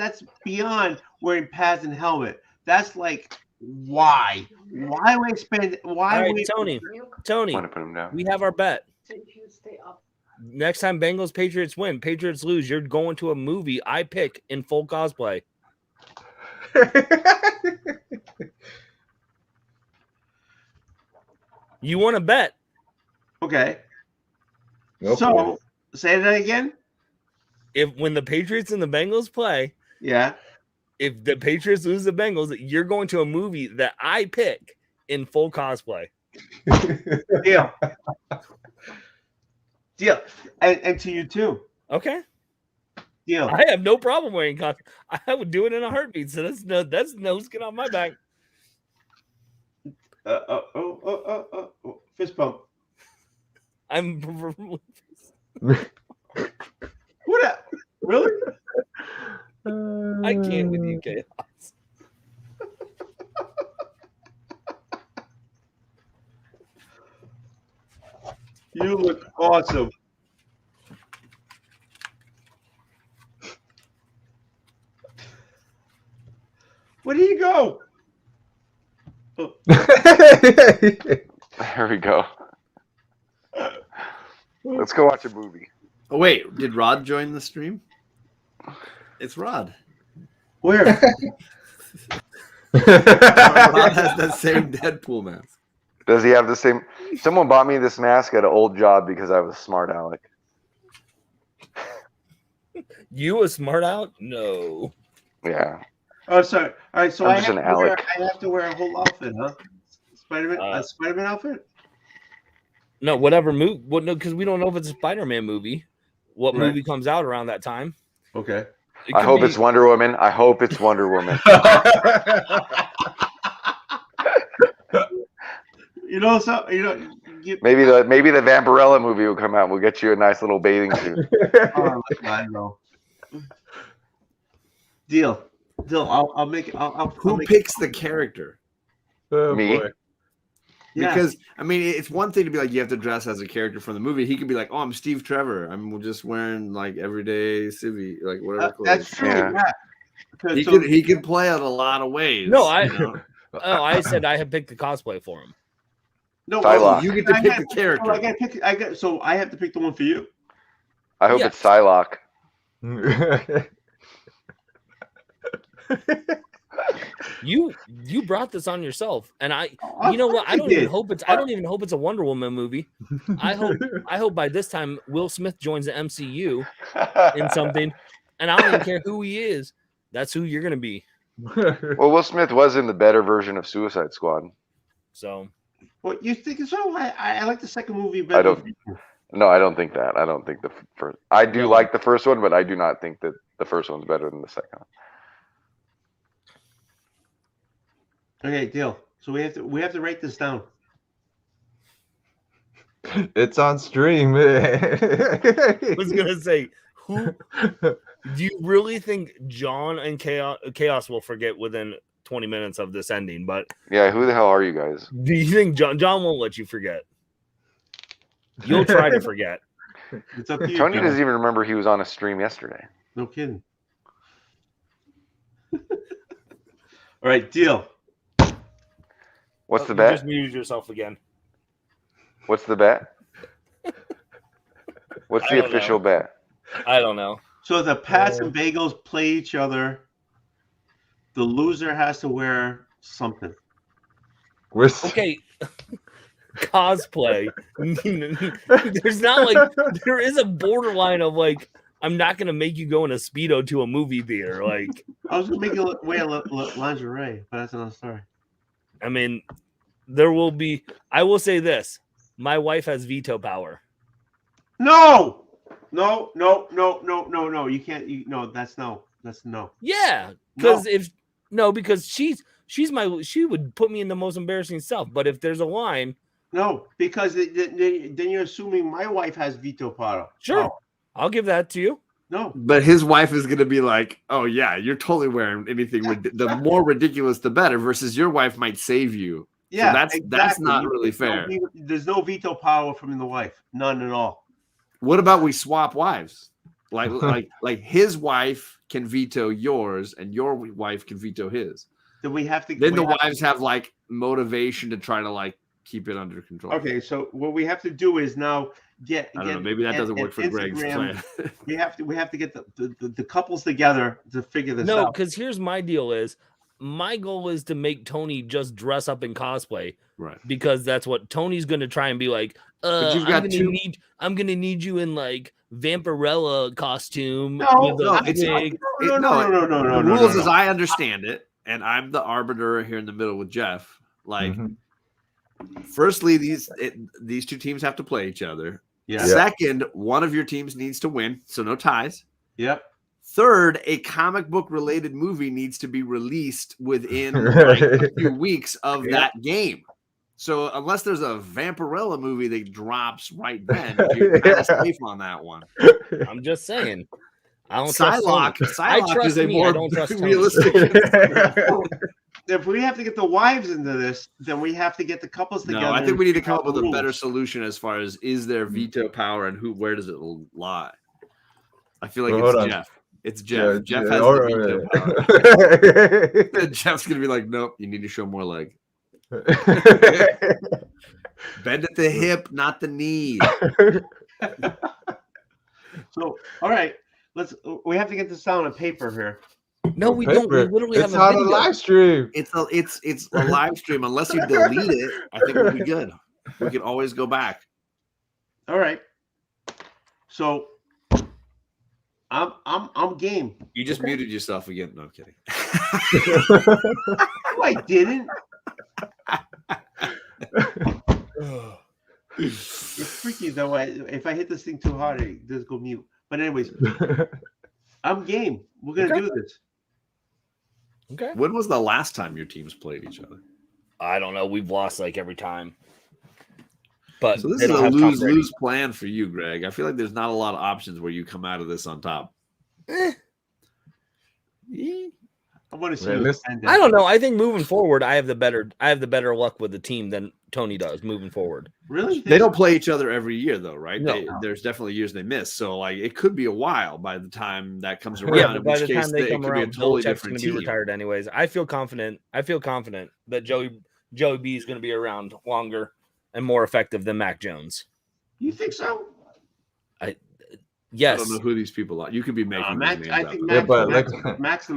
beyond wearing pads and helmet. That's like why? Why would I spend? Why? All right, Tony, want to put him down? We have our bet. Next time Bengals Patriots win, Patriots lose, you're going to a movie I pick in full cosplay. You want to bet? Okay. So say that again. If when the Patriots and the Bengals play, yeah. If the Patriots lose the Bengals, you're going to a movie that I pick in full cosplay. Deal. Deal. And to you too. Okay. Deal. I have no problem wearing costume. I would do it in a heartbeat. So that's no skin off my back. Fist bump. I'm what? Really? I can't with you, Chaos. You look awesome. Where did he go? Oh. There we go. Let's go watch a movie. Oh wait, did Rod join the stream? It's Rod. Where? Rod has that same Deadpool mask. Does he have the same? Someone bought me this mask at an old job because I was smart aleck. You a smart out? No. Yeah. Oh, sorry. All right, so I'm I just have, an to wear, Alec. I have to wear a whole outfit, huh? Spider-Man, a Spider-Man outfit? No, whatever movie. Well, no, because we don't know if it's a Spider-Man movie. What Right. movie comes out around that time? Okay. It I could hope be- it's Wonder Woman. I hope it's Wonder Woman. You know, so Maybe the Vampirella movie will come out. And we'll get you a nice little bathing suit. Oh, I know. Deal. I'll make it. I'll Who make picks the character? Oh, Me? boy. Yeah. Because I mean, it's one thing to be like you have to dress as a character from the movie. He could be like, "Oh, I'm Steve Trevor. I'm just wearing like everyday civvy, like whatever." That's true. Yeah. Yeah. Because He could play it a lot of ways. No, I- you know? I said I had picked the cosplay for him. no, Psylocke. You get to I pick gotta the character. I got to pick. So I have to pick the one for you. I hope Yeah. it's Psylocke. You brought this on yourself, and Of you know what? course I did. don't even hope it's a Wonder Woman movie. I hope by this time Will Smith joins the MCU in something, and I don't even care who he is. That's who you're gonna be. Well, Will Smith was in the better version of Suicide Squad. So Well, you think so? I like the second movie better. I don't. No, I don't think that. I don't think the first. I do like the first one, but I do not think that the first one's better than the second one. Okay, deal. So we have to write this down. It's on stream. I was gonna say, who do you really think John and Chaos will forget within 20 minutes of this ending? But Yeah, who the hell are you guys? do you think John won't let you forget? You'll try to forget. It's up to you. Tony John. doesn't even remember he was on a stream yesterday. No kidding. All right, deal. What's the You bet? just muted yourself again. What's the bet? What's I the don't official know. bet? I don't know. So the Pats and Bagels play each other. The loser has to wear something. Okay. Cosplay. There's not like there is a borderline of like I'm not gonna make you go in a Speedo to a movie theater. Like I was gonna make you wear lingerie, but that's another story. I mean, there will be. I will say this: my wife has veto power. No. You can't. That's no. That's no. Yeah, because because she would put me in the most embarrassing stuff. But if there's a line, No, because then you're assuming my wife has veto power. sure, Oh, I'll give that to you. no. But his wife is going to be like, "Oh yeah, you're totally wearing anything. The more ridiculous, the better." Versus your wife might save you. Yeah, that's exactly. not really fair. There's no veto power from the wife. None at all. What about we swap wives? Like his wife can veto yours, and your wife can veto his. Then we have to. Then the wives have like motivation to try to like keep it under control. Okay, so what we have to do is now I don't know. Maybe that doesn't work for Greg's plan. we have to get the couples together to figure this No, out. because here's my deal: is my goal is to make Tony just dress up in cosplay, Right. because that's what Tony's going to try and be like. you've got I'm gonna need you in like Vampirella costume. No, with a no, wig." The rules, as I understand it, and I'm the arbiter here in the middle with Jeff. Like, firstly, these two teams have to play each other. Yeah. Second, one of your teams needs to win, so no ties. Yep. Third, a comic book related movie needs to be released within like a few weeks of that game. So unless there's a Vampirella movie that drops right then, you're kind of safe on that one. I'm just saying. I don't trust Psylocke. Tony. Psylocke is a me, I more don't trust Tony. realistic. If we have to get the wives into this, then we have to get the couples together. No, I think we need to come up with a rules. better solution as far as is there veto power and where does it lie? I feel like Well, it's hold on. Jeff. It's Jeff. Jeff has the veto power. Jeff's gonna be like, nope, you need to show more leg. Bend at the hip, not the knee. So, all right, we have to get this down on paper here. No, we don't. We literally it's have a on video. a live stream. It's a live stream. Unless you delete it, I think we'll be good. We can always go back. All right. So I'm game. You just muted yourself again. No, I'm kidding. No, I didn't. It's freaky though. If I hit this thing too hard, it does go mute. But anyways, I'm game. We're gonna do this. Okay. When was the last time your teams played each other? I don't know. We've lost like every time. But so this is a lose-lose plan for you, Greg. I feel like there's not a lot of options where you come out of this on top. I want to see. I don't know. I think moving forward, I have the better luck with the team than Tony does moving forward. Really? They don't play each other every year, though, right? No. There's definitely years they miss. So, like, it could be a while by the time that comes around. Yeah, in by which the case time they come around, totally Belichick's different going to be retired anyways. I feel confident that Joey B is going to be around longer and more effective than Mac Jones. You think so? Yes. I don't know who these people are. You could be making Mac. names I up. think Yeah, but Max.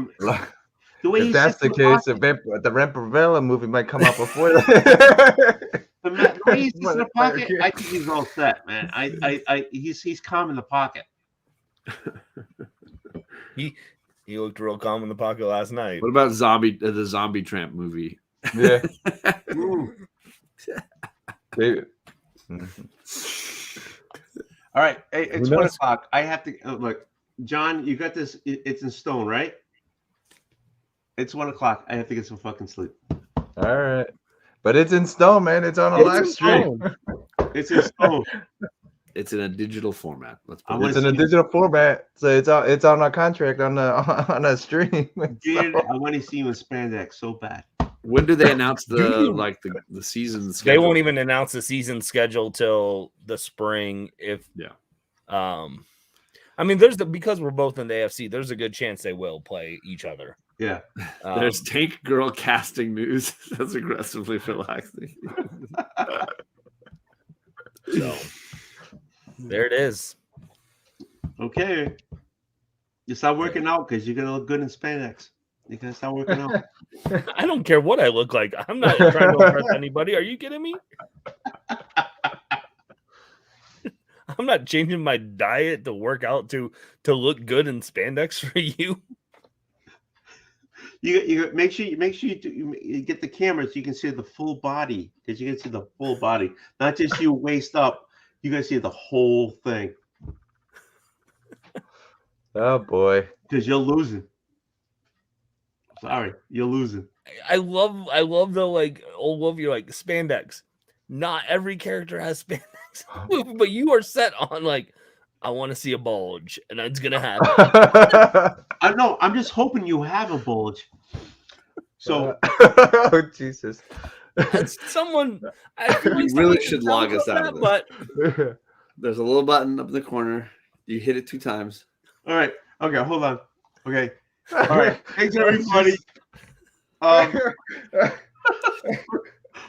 The way if that's the case, the Rempervella movie might come out before that. The way he's in the pocket, I think he's all set, man. He's calm in the pocket. He looked real calm in the pocket last night. What about the Zombie Tramp movie? Yeah. All right, it's 1 o'clock. I have to look, John. You got this. It's in stone, right? It's 1 o'clock. I have to get some fucking sleep. All right, but it's in stone, man. It's on a live stream. It's in stone. It's in a digital format. It's in a digital format, so it's on our contract on a stream. Dude, I want to see you in spandex so bad. When do they announce the season schedule? They won't even announce the season schedule till the spring. I mean, because we're both in the AFC, there's a good chance they will play each other. Yeah. There's Tank Girl casting news. That's aggressively relaxing. So there it is. Okay. You start working out because you're gonna look good in spandex. You can start working out. I don't care what I look like. I'm not trying to impress anybody. Are you kidding me? I'm not changing my diet to work out to look good in spandex for you. You make sure you get the camera so you can see the full body, because you can see the full body, not just you waist up. You can see the whole thing. Oh boy, because you're losing. Sorry, you're losing. I love the you're like spandex. Not every character has spandex, but you are set on like, I want to see a bulge, and it's gonna happen. I know. I'm just hoping you have a bulge. So, oh Jesus! Someone, you really should log us out of this. But there's a little button up in the corner. You hit it 2 times. All right. Okay. Hold on. Okay. All right. Thanks, everybody. We're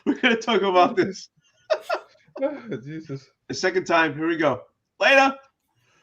going to talk about this. Jesus. The second time. Here we go. Later.